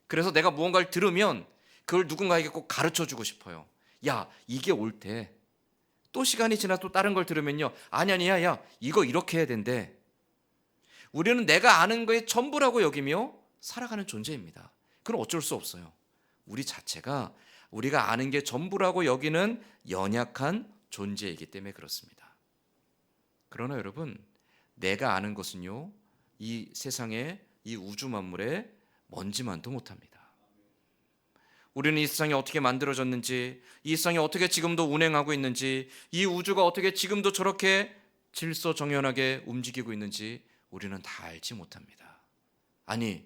그래서 내가 무언가를 들으면 그걸 누군가에게 꼭 가르쳐 주고 싶어요. 야, 이게 옳대. 또 시간이 지나 또 다른 걸 들으면요, 아니야, 야, 이거 이렇게 해야 된대. 우리는 내가 아는 거의 전부라고 여기며 살아가는 존재입니다. 그건 어쩔 수 없어요. 우리 자체가 우리가 아는 게 전부라고 여기는 연약한 존재이기 때문에 그렇습니다. 그러나 여러분, 내가 아는 것은요, 이 세상의 이 우주 만물의 먼지만도 못합니다. 우리는 이 세상이 어떻게 만들어졌는지, 이 세상이 어떻게 지금도 운행하고 있는지, 이 우주가 어떻게 지금도 저렇게 질서정연하게 움직이고 있는지 우리는 다 알지 못합니다. 아니,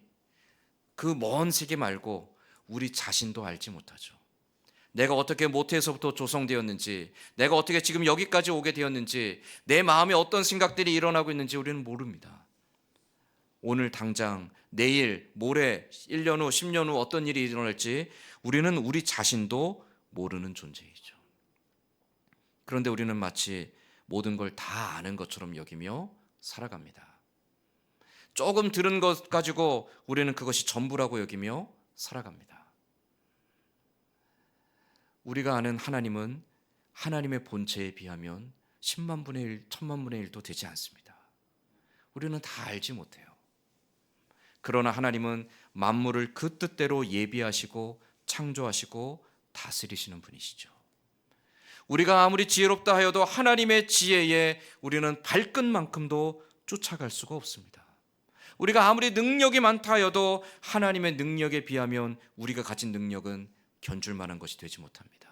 그 먼 세계 말고 우리 자신도 알지 못하죠. 내가 어떻게 모태에서부터 조성되었는지, 내가 어떻게 지금 여기까지 오게 되었는지, 내 마음에 어떤 생각들이 일어나고 있는지 우리는 모릅니다. 오늘 당장, 내일, 모레, 1년 후, 10년 후 어떤 일이 일어날지 우리는 우리 자신도 모르는 존재이죠. 그런데 우리는 마치 모든 걸 다 아는 것처럼 여기며 살아갑니다. 조금 들은 것 가지고 우리는 그것이 전부라고 여기며 살아갑니다. 우리가 아는 하나님은 하나님의 본체에 비하면 10만 분의 1, 1000만 분의 1도 되지 않습니다. 우리는 다 알지 못해요. 그러나 하나님은 만물을 그 뜻대로 예비하시고 창조하시고 다스리시는 분이시죠. 우리가 아무리 지혜롭다 하여도 하나님의 지혜에 우리는 발끝만큼도 쫓아갈 수가 없습니다. 우리가 아무리 능력이 많다 하여도 하나님의 능력에 비하면 우리가 가진 능력은 견줄 만한 것이 되지 못합니다.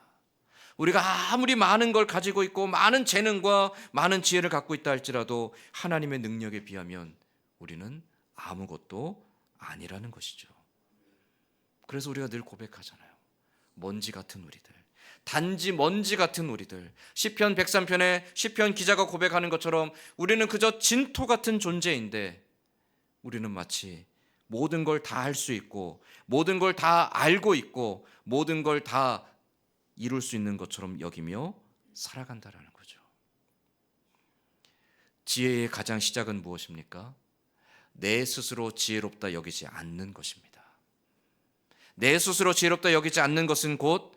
우리가 아무리 많은 걸 가지고 있고 많은 재능과 많은 지혜를 갖고 있다 할지라도 하나님의 능력에 비하면 우리는 아무것도 아니라는 것이죠. 그래서 우리가 늘 고백하잖아요. 먼지 같은 우리들, 단지 먼지 같은 우리들. 시편 103편에 시편 기자가 고백하는 것처럼 우리는 그저 진토 같은 존재인데 우리는 마치 모든 걸 다 할 수 있고 모든 걸 다 알고 있고 모든 걸 다 이룰 수 있는 것처럼 여기며 살아간다라는 거죠. 지혜의 가장 시작은 무엇입니까? 내 스스로 지혜롭다 여기지 않는 것입니다. 내 스스로 지혜롭다 여기지 않는 것은 곧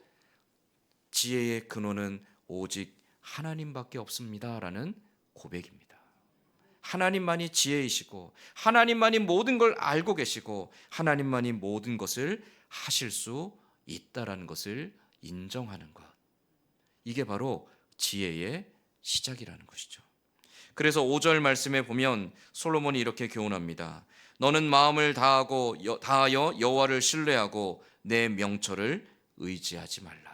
지혜의 근원은 오직 하나님밖에 없습니다라는 고백입니다. 하나님만이 지혜이시고 하나님만이 모든 걸 알고 계시고 하나님만이 모든 것을 하실 수 있다라는 것을 인정하는 것. 이게 바로 지혜의 시작이라는 것이죠. 그래서 5절 말씀에 보면 솔로몬이 이렇게 교훈합니다. 너는 마음을 다하여 여호와를 신뢰하고 내 명철을 의지하지 말라.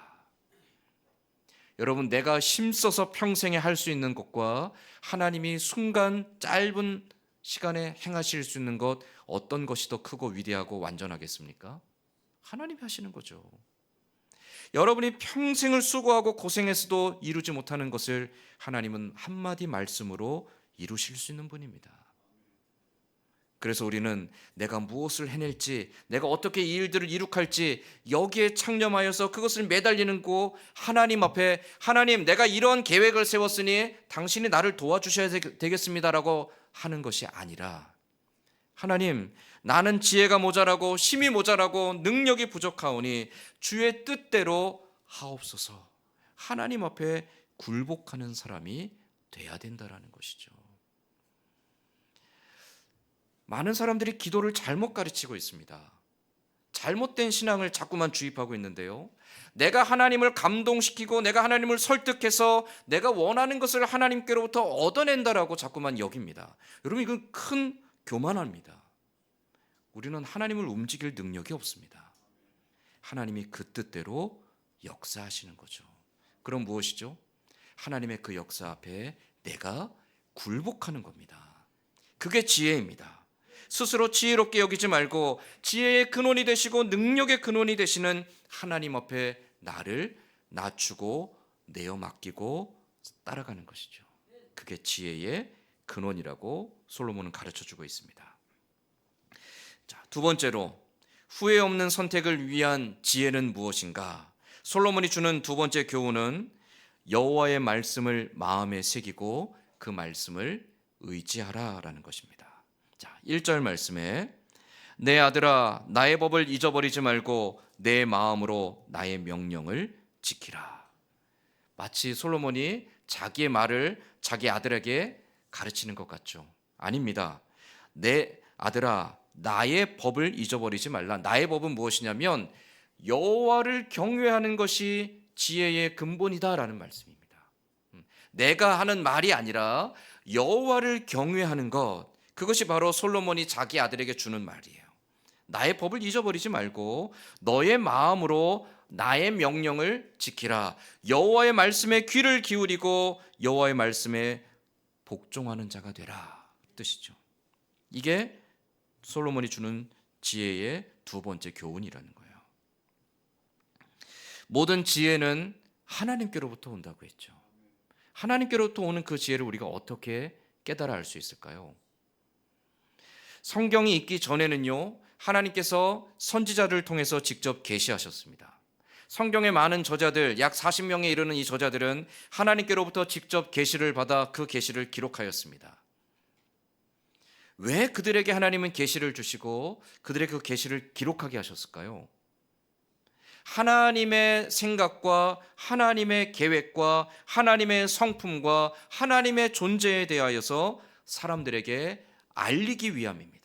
여러분, 내가 힘써서 평생에 할 수 있는 것과 하나님이 순간 짧은 시간에 행하실 수 있는 것, 어떤 것이 더 크고 위대하고 완전하겠습니까? 하나님이 하시는 거죠. 여러분이 평생을 수고하고 고생해서도 이루지 못하는 것을 하나님은 한마디 말씀으로 이루실 수 있는 분입니다. 그래서 우리는 내가 무엇을 해낼지, 내가 어떻게 이 일들을 이룩할지 여기에 창념하여서 그것을 매달리는 거, 하나님 앞에 하나님, 내가 이러한 계획을 세웠으니 당신이 나를 도와주셔야 되겠습니다라고 하는 것이 아니라 하나님, 나는 지혜가 모자라고 힘이 모자라고 능력이 부족하오니 주의 뜻대로 하옵소서. 하나님 앞에 굴복하는 사람이 돼야 된다라는 것이죠. 많은 사람들이 기도를 잘못 가르치고 있습니다. 잘못된 신앙을 자꾸만 주입하고 있는데요. 내가 하나님을 감동시키고 내가 하나님을 설득해서 내가 원하는 것을 하나님께로부터 얻어낸다라고 자꾸만 여깁니다. 여러분, 이건 큰 교만합니다. 우리는 하나님을 움직일 능력이 없습니다. 하나님이 그 뜻대로 역사하시는 거죠. 그럼 무엇이죠? 하나님의 그 역사 앞에 내가 굴복하는 겁니다. 그게 지혜입니다. 스스로 지혜롭게 여기지 말고 지혜의 근원이 되시고 능력의 근원이 되시는 하나님 앞에 나를 낮추고 내어 맡기고 따라가는 것이죠. 그게 지혜의 근원이라고 솔로몬은 가르쳐주고 있습니다. 자, 두 번째로 후회 없는 선택을 위한 지혜는 무엇인가? 솔로몬이 주는 두 번째 교훈은 여호와의 말씀을 마음에 새기고 그 말씀을 의지하라라는 것입니다. 자, 1절 말씀에 내 아들아 나의 법을 잊어버리지 말고 내 마음으로 나의 명령을 지키라. 마치 솔로몬이 자기의 말을 자기 아들에게 가르치는 것 같죠? 아닙니다. 내 아들아 나의 법을 잊어버리지 말라. 나의 법은 무엇이냐면 여호와를 경외하는 것이 지혜의 근본이다라는 말씀입니다. 내가 하는 말이 아니라 여호와를 경외하는 것, 그것이 바로 솔로몬이 자기 아들에게 주는 말이에요. 나의 법을 잊어버리지 말고 너의 마음으로 나의 명령을 지키라. 여호와의 말씀에 귀를 기울이고 여호와의 말씀에 복종하는 자가 되라 뜻이죠. 이게 솔로몬이 주는 지혜의 두 번째 교훈이라는 거예요. 모든 지혜는 하나님께로부터 온다고 했죠. 하나님께로부터 오는 그 지혜를 우리가 어떻게 깨달아 알 수 있을까요? 성경이 있기 전에는요, 하나님께서 선지자를 통해서 직접 계시하셨습니다. 성경의 많은 저자들, 약 40명에 이르는 이 저자들은 하나님께로부터 직접 계시를 받아 그 계시를 기록하였습니다. 왜 그들에게 하나님은 계시를 주시고 그들의 그 계시를 기록하게 하셨을까요? 하나님의 생각과 하나님의 계획과 하나님의 성품과 하나님의 존재에 대하여서 사람들에게 알리기 위함입니다.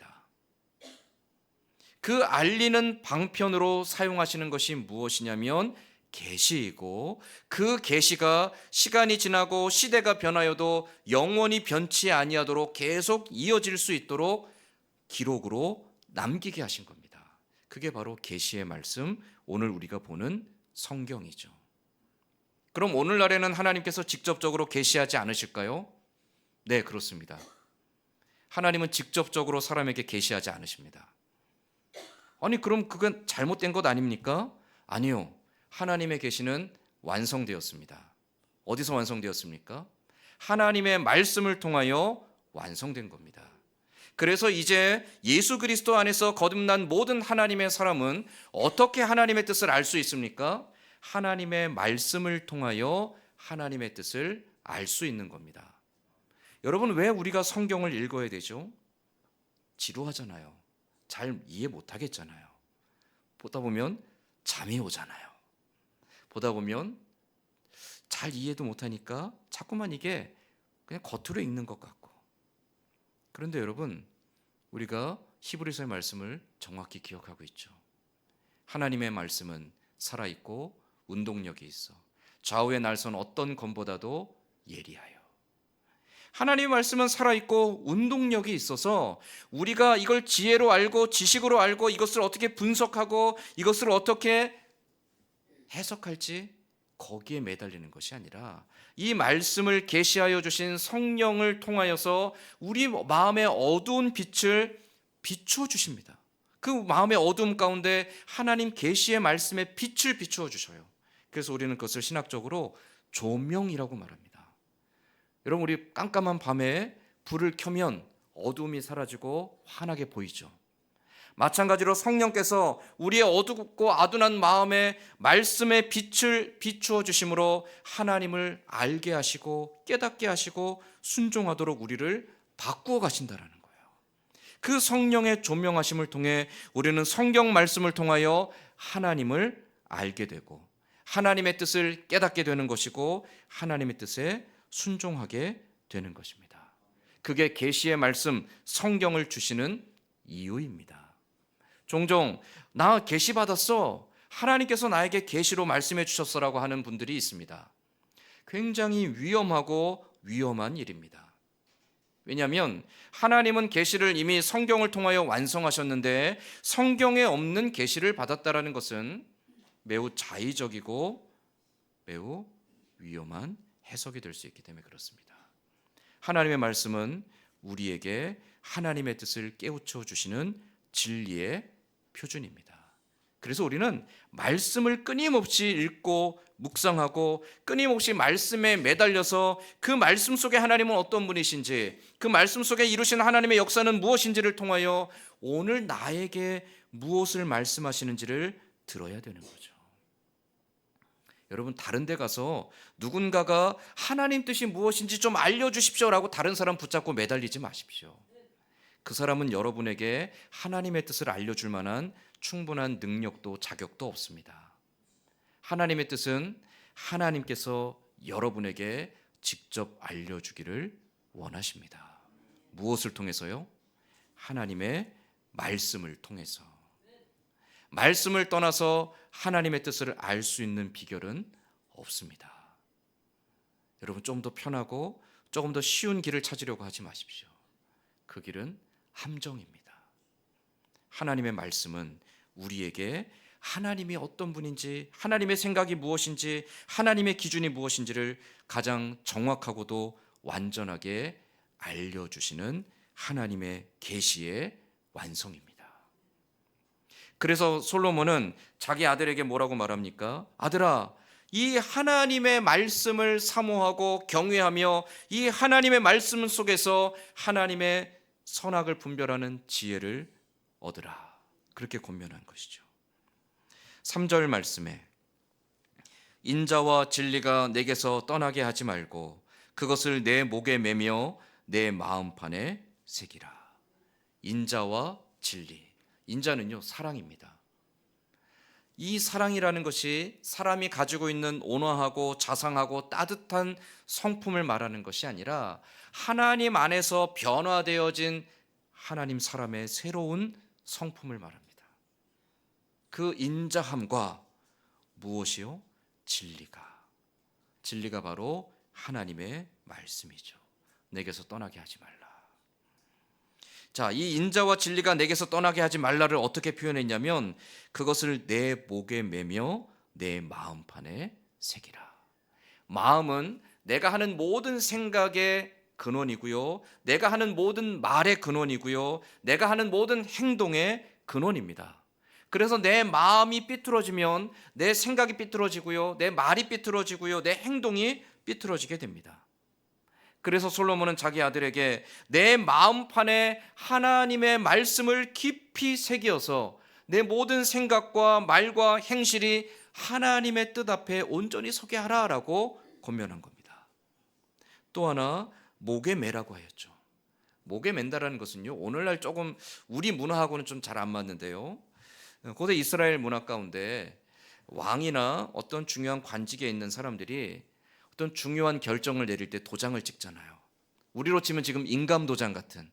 그 알리는 방편으로 사용하시는 것이 무엇이냐면 계시이고, 그 계시가 시간이 지나고 시대가 변하여도 영원히 변치 아니하도록 계속 이어질 수 있도록 기록으로 남기게 하신 겁니다. 그게 바로 계시의 말씀, 오늘 우리가 보는 성경이죠. 그럼 오늘날에는 하나님께서 직접적으로 계시하지 않으실까요? 네, 그렇습니다. 하나님은 직접적으로 사람에게 계시하지 않으십니다. 아니, 그럼 그건 잘못된 것 아닙니까? 아니요. 하나님의 계시는 완성되었습니다. 어디서 완성되었습니까? 하나님의 말씀을 통하여 완성된 겁니다. 그래서 이제 예수 그리스도 안에서 거듭난 모든 하나님의 사람은 어떻게 하나님의 뜻을 알 수 있습니까? 하나님의 말씀을 통하여 하나님의 뜻을 알 수 있는 겁니다. 여러분, 왜 우리가 성경을 읽어야 되죠? 지루하잖아요. 잘 이해 못하겠잖아요. 보다 보면 잠이 오잖아요. 보다 보면 잘 이해도 못하니까 자꾸만 이게 그냥 겉으로 읽는 것 같고. 그런데 여러분, 우리가 히브리서의 말씀을 정확히 기억하고 있죠. 하나님의 말씀은 살아있고 운동력이 있어 좌우의 날선 어떤 검보다도 예리하여. 하나님의 말씀은 살아있고 운동력이 있어서 우리가 이걸 지혜로 알고 지식으로 알고 이것을 어떻게 분석하고 이것을 어떻게 해석할지 거기에 매달리는 것이 아니라 이 말씀을 계시하여 주신 성령을 통하여서 우리 마음의 어두운 빛을 비추어 주십니다. 그 마음의 어두움 가운데 하나님 계시의 말씀에 빛을 비추어 주셔요. 그래서 우리는 그것을 신학적으로 조명이라고 말합니다. 여러분, 우리 깜깜한 밤에 불을 켜면 어두움이 사라지고 환하게 보이죠. 마찬가지로 성령께서 우리의 어둡고 아둔한 마음에 말씀의 빛을 비추어 주심으로 하나님을 알게 하시고 깨닫게 하시고 순종하도록 우리를 바꾸어 가신다라는 거예요. 그 성령의 조명하심을 통해 우리는 성경 말씀을 통하여 하나님을 알게 되고 하나님의 뜻을 깨닫게 되는 것이고 하나님의 뜻에 순종하게 되는 것입니다. 그게 계시의 말씀, 성경을 주시는 이유입니다. 종종 나 계시 받았어, 하나님께서 나에게 계시로 말씀해 주셨어라고 하는 분들이 있습니다. 굉장히 위험하고 위험한 일입니다. 왜냐하면 하나님은 계시를 이미 성경을 통하여 완성하셨는데 성경에 없는 계시를 받았다라는 것은 매우 자의적이고 매우 위험한 해석이 될 수 있기 때문에 그렇습니다. 하나님의 말씀은 우리에게 하나님의 뜻을 깨우쳐 주시는 진리의 표준입니다. 그래서 우리는 말씀을 끊임없이 읽고 묵상하고 끊임없이 말씀에 매달려서 그 말씀 속에 하나님은 어떤 분이신지, 그 말씀 속에 이루신 하나님의 역사는 무엇인지를 통하여 오늘 나에게 무엇을 말씀하시는지를 들어야 되는 거죠. 여러분, 다른 데 가서 누군가가 하나님 뜻이 무엇인지 좀 알려주십시오라고 다른 사람 붙잡고 매달리지 마십시오. 그 사람은 여러분에게 하나님의 뜻을 알려줄 만한 충분한 능력도 자격도 없습니다. 하나님의 뜻은 하나님께서 여러분에게 직접 알려주기를 원하십니다. 무엇을 통해서요? 하나님의 말씀을 통해서. 말씀을 떠나서 하나님의 뜻을 알 수 있는 비결은 없습니다. 여러분, 좀 더 편하고 조금 더 쉬운 길을 찾으려고 하지 마십시오. 그 길은 함정입니다. 하나님의 말씀은 우리에게 하나님이 어떤 분인지, 하나님의 생각이 무엇인지, 하나님의 기준이 무엇인지를 가장 정확하고도 완전하게 알려주시는 하나님의 계시의 완성입니다. 그래서 솔로몬은 자기 아들에게 뭐라고 말합니까? 아들아, 이 하나님의 말씀을 사모하고 경외하며 이 하나님의 말씀 속에서 하나님의 선악을 분별하는 지혜를 얻으라. 그렇게 권면한 것이죠. 3절 말씀에 인자와 진리가 내게서 떠나게 하지 말고 그것을 내 목에 매며 내 마음판에 새기라. 인자와 진리. 인자는요, 사랑입니다. 이 사랑이라는 것이 사람이 가지고 있는 온화하고 자상하고 따뜻한 성품을 말하는 것이 아니라 하나님 안에서 변화되어진 하나님 사람의 새로운 성품을 말합니다. 그 인자함과 무엇이요? 진리가 바로 하나님의 말씀이죠. 내게서 떠나게 하지 말라. 자, 이 인자와 진리가 내게서 떠나게 하지 말라를 어떻게 표현했냐면 그것을 내 목에 매며 내 마음판에 새기라. 마음은 내가 하는 모든 생각의 근원이고요, 내가 하는 모든 말의 근원이고요, 내가 하는 모든 행동의 근원입니다. 그래서 내 마음이 삐뚤어지면 내 생각이 삐뚤어지고요, 내 말이 삐뚤어지고요, 내 행동이 삐뚤어지게 됩니다. 그래서 솔로몬은 자기 아들에게 내 마음판에 하나님의 말씀을 깊이 새겨서 내 모든 생각과 말과 행실이 하나님의 뜻 앞에 온전히 서게 하라라고 권면한 겁니다. 또 하나, 목에 매라고 하였죠. 목에 맨다라는 것은요, 오늘날 조금 우리 문화하고는 좀 잘 안 맞는데요, 고대 이스라엘 문화 가운데 왕이나 어떤 중요한 관직에 있는 사람들이 어떤 중요한 결정을 내릴 때 도장을 찍잖아요. 우리로 치면 지금 인감 도장 같은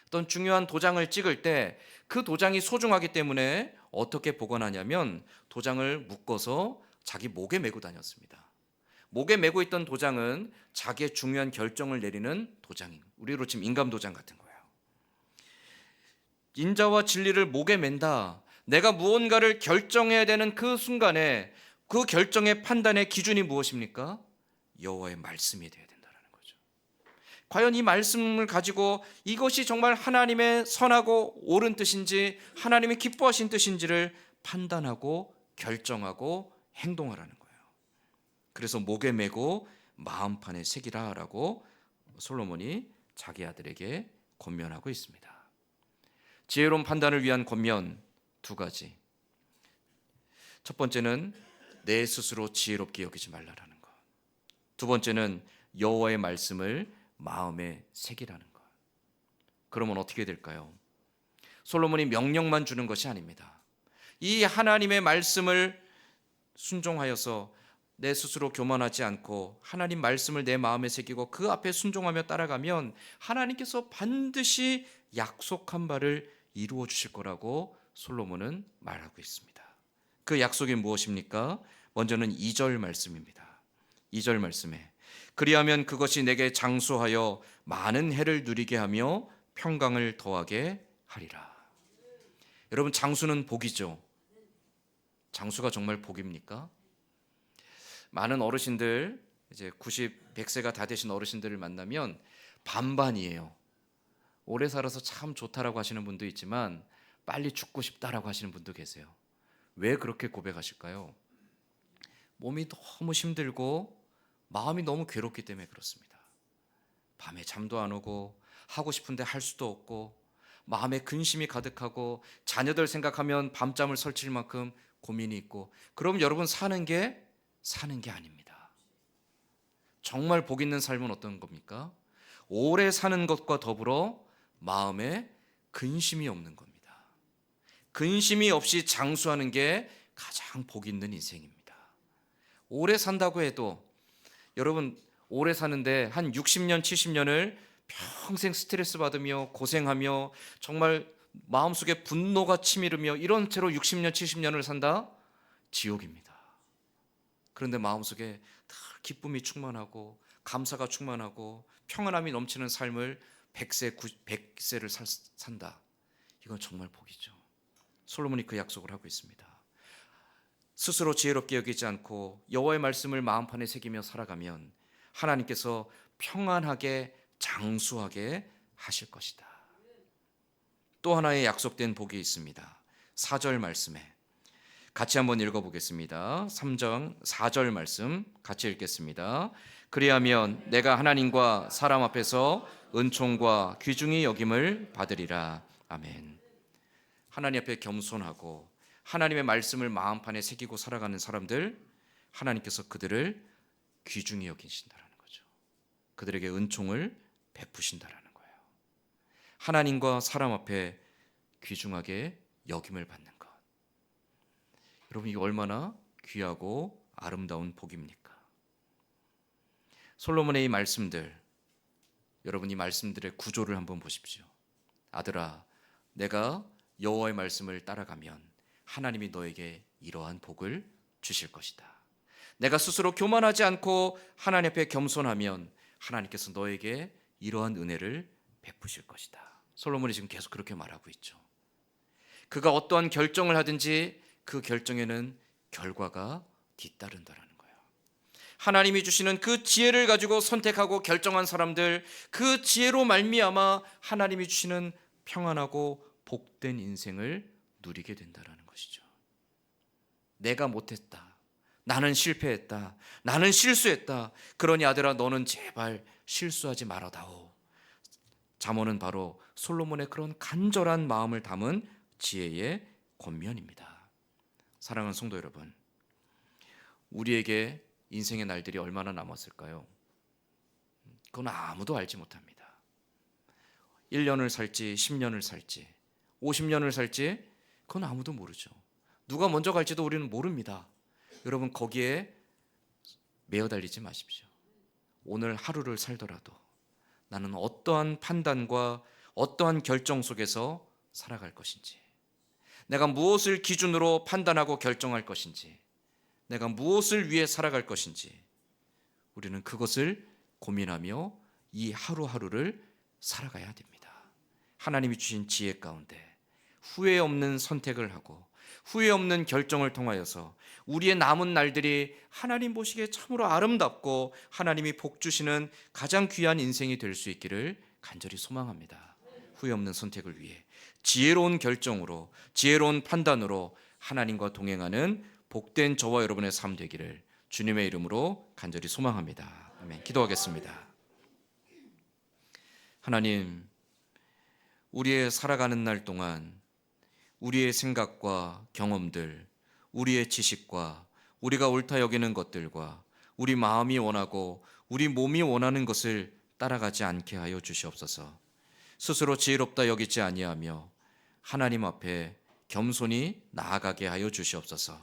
어떤 중요한 도장을 찍을 때 그 도장이 소중하기 때문에 어떻게 보관하냐면 도장을 묶어서 자기 목에 메고 다녔습니다. 목에 메고 있던 도장은 자기의 중요한 결정을 내리는 도장인, 우리로 치면 인감 도장 같은 거예요. 인자와 진리를 목에 맨다. 내가 무언가를 결정해야 되는 그 순간에 그 결정의 판단의 기준이 무엇입니까? 여호와의 말씀이 되어야 된다는 거죠. 과연 이 말씀을 가지고 이것이 정말 하나님의 선하고 옳은 뜻인지, 하나님의 기뻐하신 뜻인지를 판단하고 결정하고 행동하라는 거예요. 그래서 목에 메고 마음판에 새기라라고 솔로몬이 자기 아들에게 권면하고 있습니다. 지혜로운 판단을 위한 권면 두 가지. 첫 번째는 내 스스로 지혜롭게 여기지 말라라는 것. 두 번째는 여호와의 말씀을 마음에 새기라는 것. 그러면 어떻게 될까요? 솔로몬이 명령만 주는 것이 아닙니다. 이 하나님의 말씀을 순종하여서 내 스스로 교만하지 않고 하나님 말씀을 내 마음에 새기고 그 앞에 순종하며 따라가면 하나님께서 반드시 약속한 바를 이루어 주실 거라고 솔로몬은 말하고 있습니다. 그 약속이 무엇입니까? 먼저는 2절 말씀입니다. 2절 말씀에 그리하면 그것이 내게 장수하여 많은 해를 누리게 하며 평강을 더하게 하리라. 여러분, 장수는 복이죠. 장수가 정말 복입니까? 많은 어르신들, 이제 90, 100세가 다 되신 어르신들을 만나면 반반이에요. 오래 살아서 참 좋다라고 하시는 분도 있지만 빨리 죽고 싶다라고 하시는 분도 계세요. 왜 그렇게 고백하실까요? 몸이 너무 힘들고 마음이 너무 괴롭기 때문에 그렇습니다. 밤에 잠도 안 오고 하고 싶은데 할 수도 없고 마음에 근심이 가득하고 자녀들 생각하면 밤잠을 설칠 만큼 고민이 있고, 그럼 여러분 사는 게 아닙니다. 정말 복 있는 삶은 어떤 겁니까? 오래 사는 것과 더불어 마음에 근심이 없는 겁니다. 근심이 없이 장수하는 게 가장 복 있는 인생입니다. 오래 산다고 해도 여러분, 오래 사는데 한 60년, 70년을 평생 스트레스 받으며 고생하며 정말 마음속에 분노가 치밀으며 이런 채로 60년, 70년을 산다? 지옥입니다. 그런데 마음속에 늘 기쁨이 충만하고 감사가 충만하고 평안함이 넘치는 삶을 100세를 산다. 이건 정말 복이죠. 솔로몬이 그 약속을 하고 있습니다. 스스로 지혜롭게 여기지 않고 여호와의 말씀을 마음판에 새기며 살아가면 하나님께서 평안하게 장수하게 하실 것이다. 또 하나의 약속된 복이 있습니다. 4절 말씀에 같이 한번 읽어보겠습니다. 3장 4절 말씀 같이 읽겠습니다. 그리하면 내가 하나님과 사람 앞에서 은총과 귀중히 여김을 받으리라. 아멘. 하나님 앞에 겸손하고 하나님의 말씀을 마음판에 새기고 살아가는 사람들, 하나님께서 그들을 귀중히 여기신다라는 거죠. 그들에게 은총을 베푸신다라는 거예요. 하나님과 사람 앞에 귀중하게 여김을 받는 것. 여러분, 이게 얼마나 귀하고 아름다운 복입니까? 솔로몬의 이 말씀들, 여러분 이 말씀들의 구조를 한번 보십시오. 아들아, 내가 여호와의 말씀을 따라가면 하나님이 너에게 이러한 복을 주실 것이다. 내가 스스로 교만하지 않고 하나님 앞에 겸손하면 하나님께서 너에게 이러한 은혜를 베푸실 것이다. 솔로몬이 지금 계속 그렇게 말하고 있죠. 그가 어떠한 결정을 하든지 그 결정에는 결과가 뒤따른다라는 거예요. 하나님이 주시는 그 지혜를 가지고 선택하고 결정한 사람들, 그 지혜로 말미암아 하나님이 주시는 평안하고 복된 인생을 누리게 된다라는 것이죠. 내가 못했다, 나는 실패했다, 나는 실수했다, 그러니 아들아 너는 제발 실수하지 말아다오. 잠언은 바로 솔로몬의 그런 간절한 마음을 담은 지혜의 권면입니다. 사랑하는 성도 여러분, 우리에게 인생의 날들이 얼마나 남았을까요? 그건 아무도 알지 못합니다. 1년을 살지 10년을 살지 50년을 살지 그건 아무도 모르죠. 누가 먼저 갈지도 우리는 모릅니다. 여러분, 거기에 매어 달리지 마십시오. 오늘 하루를 살더라도 나는 어떠한 판단과 어떠한 결정 속에서 살아갈 것인지, 내가 무엇을 기준으로 판단하고 결정할 것인지, 내가 무엇을 위해 살아갈 것인지, 우리는 그것을 고민하며 이 하루하루를 살아가야 됩니다. 하나님이 주신 지혜 가운데 후회 없는 선택을 하고 후회 없는 결정을 통하여서 우리의 남은 날들이 하나님 보시기에 참으로 아름답고 하나님이 복 주시는 가장 귀한 인생이 될 수 있기를 간절히 소망합니다. 후회 없는 선택을 위해 지혜로운 결정으로, 지혜로운 판단으로 하나님과 동행하는 복된 저와 여러분의 삶 되기를 주님의 이름으로 간절히 소망합니다. 아멘. 기도하겠습니다. 하나님, 우리의 살아가는 날 동안 우리의 생각과 경험들, 우리의 지식과 우리가 옳다 여기는 것들과 우리 마음이 원하고 우리 몸이 원하는 것을 따라가지 않게 하여 주시옵소서. 스스로 지혜롭다 여기지 아니하며 하나님 앞에 겸손히 나아가게 하여 주시옵소서.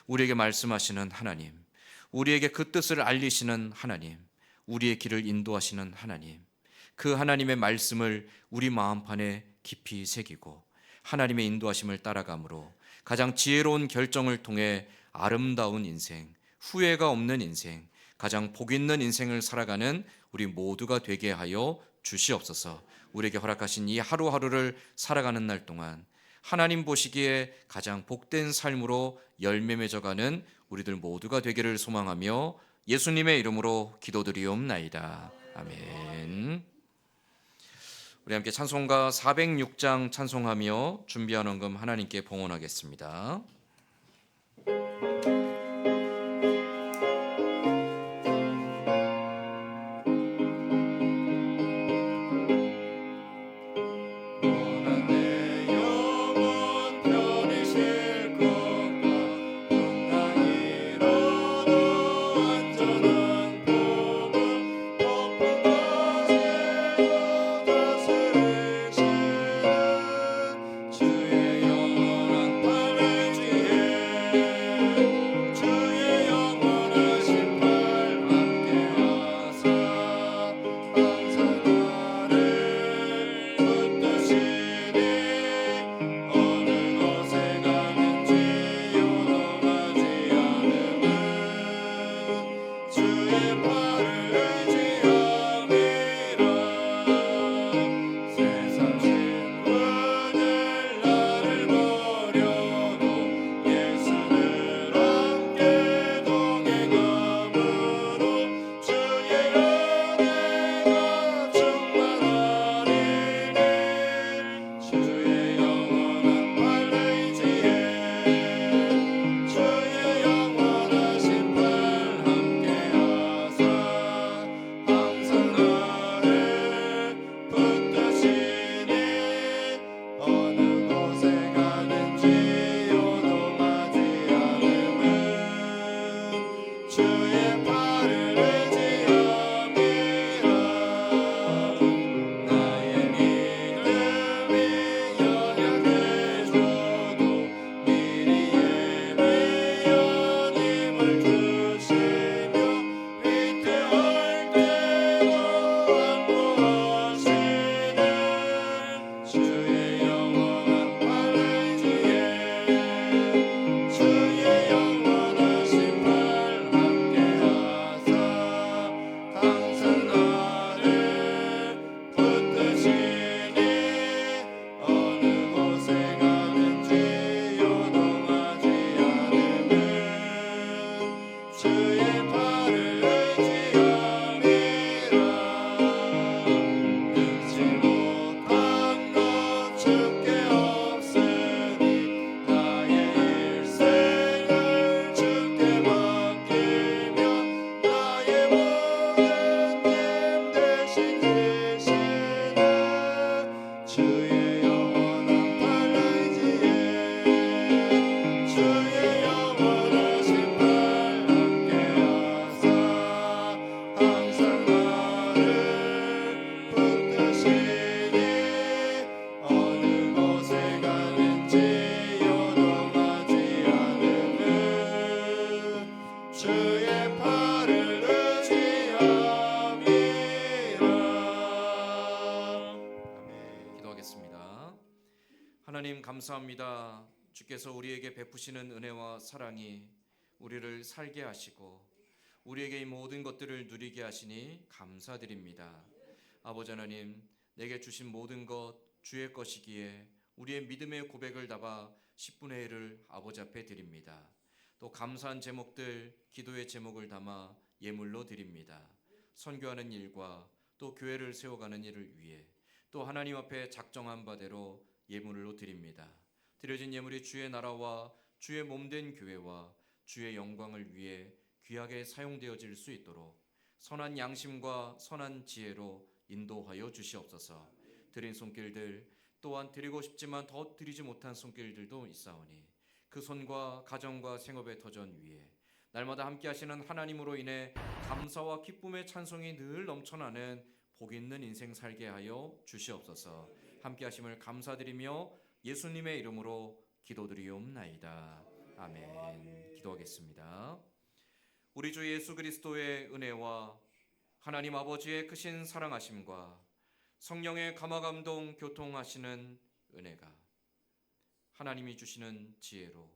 우리에게 말씀하시는 하나님, 우리에게 그 뜻을 알리시는 하나님, 우리의 길을 인도하시는 하나님, 그 하나님의 말씀을 우리 마음판에 깊이 새기고 하나님의 인도하심을 따라감으로 가장 지혜로운 결정을 통해 아름다운 인생, 후회가 없는 인생, 가장 복 있는 인생을 살아가는 우리 모두가 되게 하여 주시옵소서. 우리에게 허락하신 이 하루하루를 살아가는 날 동안 하나님 보시기에 가장 복된 삶으로 열매 맺어가는 우리들 모두가 되기를 소망하며 예수님의 이름으로 기도드리옵나이다. 아멘. 우리 함께 찬송가 406장 찬송하며 준비한 헌금 하나님께 봉헌하겠습니다. 하나님 감사합니다. 주께서 우리에게 베푸시는 은혜와 사랑이 우리를 살게 하시고 우리에게 이 모든 것들을 누리게 하시니 감사드립니다. 아버지 하나님, 내게 주신 모든 것 주의 것이기에 우리의 믿음의 고백을 담아 10분의 1을 아버지 앞에 드립니다. 또 감사한 제목들, 기도의 제목을 담아 예물로 드립니다. 선교하는 일과 또 교회를 세워가는 일을 위해 또 하나님 앞에 작정한 바대로 예물로 드립니다. 드려진 예물이 주의 나라와 주의 몸된 교회와 주의 영광을 위해 귀하게 사용되어질 수 있도록 선한 양심과 선한 지혜로 인도하여 주시옵소서. 드린 손길들 또한 드리고 싶지만 더 드리지 못한 손길들도 있사오니 그 손과 가정과 생업의 터전 위에 날마다 함께 하시는 하나님으로 인해 감사와 기쁨의 찬송이 늘 넘쳐나는 복 있는 인생 살게 하여 주시옵소서. 함께 하심을 감사드리며 예수님의 이름으로 기도드리옵나이다. 아멘. 기도하겠습니다. 우리 주 예수 그리스도의 은혜와 하나님 아버지의 크신 사랑하심과 성령의 감화감동 교통하시는 은혜가 하나님이 주시는 지혜로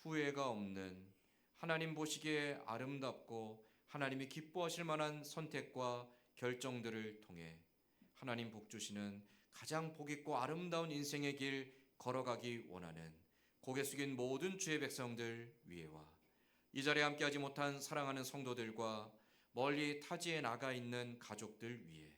후회가 없는 하나님 보시기에 아름답고 하나님이 기뻐하실 만한 선택과 결정들을 통해 하나님 복 주시는 가장 복 있고 아름다운 인생의 길 걸어가기 원하는 고개 숙인 모든 주의 백성들 위에와 이 자리에 함께하지 못한 사랑하는 성도들과 멀리 타지에 나가 있는 가족들 위에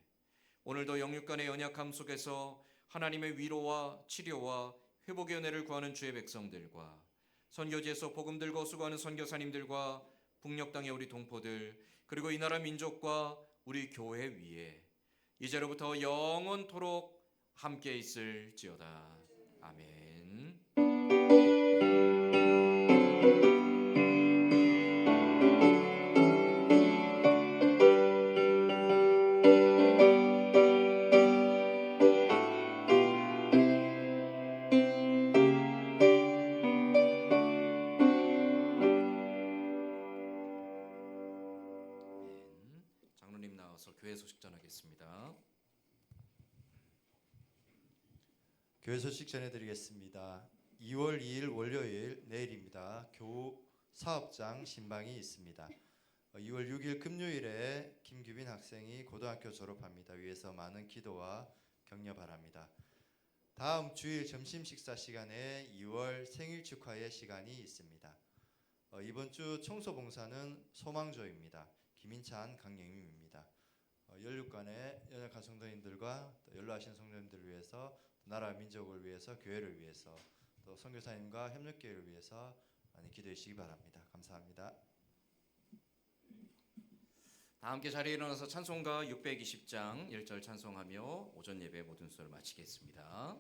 오늘도 영육간의 연약함 속에서 하나님의 위로와 치료와 회복의 은혜를 구하는 주의 백성들과 선교지에서 복음 들고 수고하는 선교사님들과 북녘 땅의 우리 동포들 그리고 이 나라 민족과 우리 교회 위에 이제로부터 영원토록 함께 있을지어다. 아멘. 장로님 나와서 교회 소식 전하겠습니다. 교회 소식 전해드리겠습니다. 2월 2일 월요일 내일입니다. 교우 사업장 신방이 있습니다. 2월 6일 금요일에 김규빈 학생이 고등학교 졸업합니다. 위해서 많은 기도와 격려 바랍니다. 다음 주일 점심 식사 시간에 2월 생일 축하의 시간이 있습니다. 이번 주 청소 봉사는 소망조입니다. 김인찬 강영임입니다. 연육간의 연약한 성도님들과 또 연로하신 성도님들을 위해서 나라 민족을 위해서 교회를 위해서 또 선교사님과 협력교회를 위해서 많이 기도해 주시기 바랍니다. 감사합니다. 다 함께 자리에 일어나서 찬송가 620장 1절 찬송하며 오전 예배 모든 수를 마치겠습니다.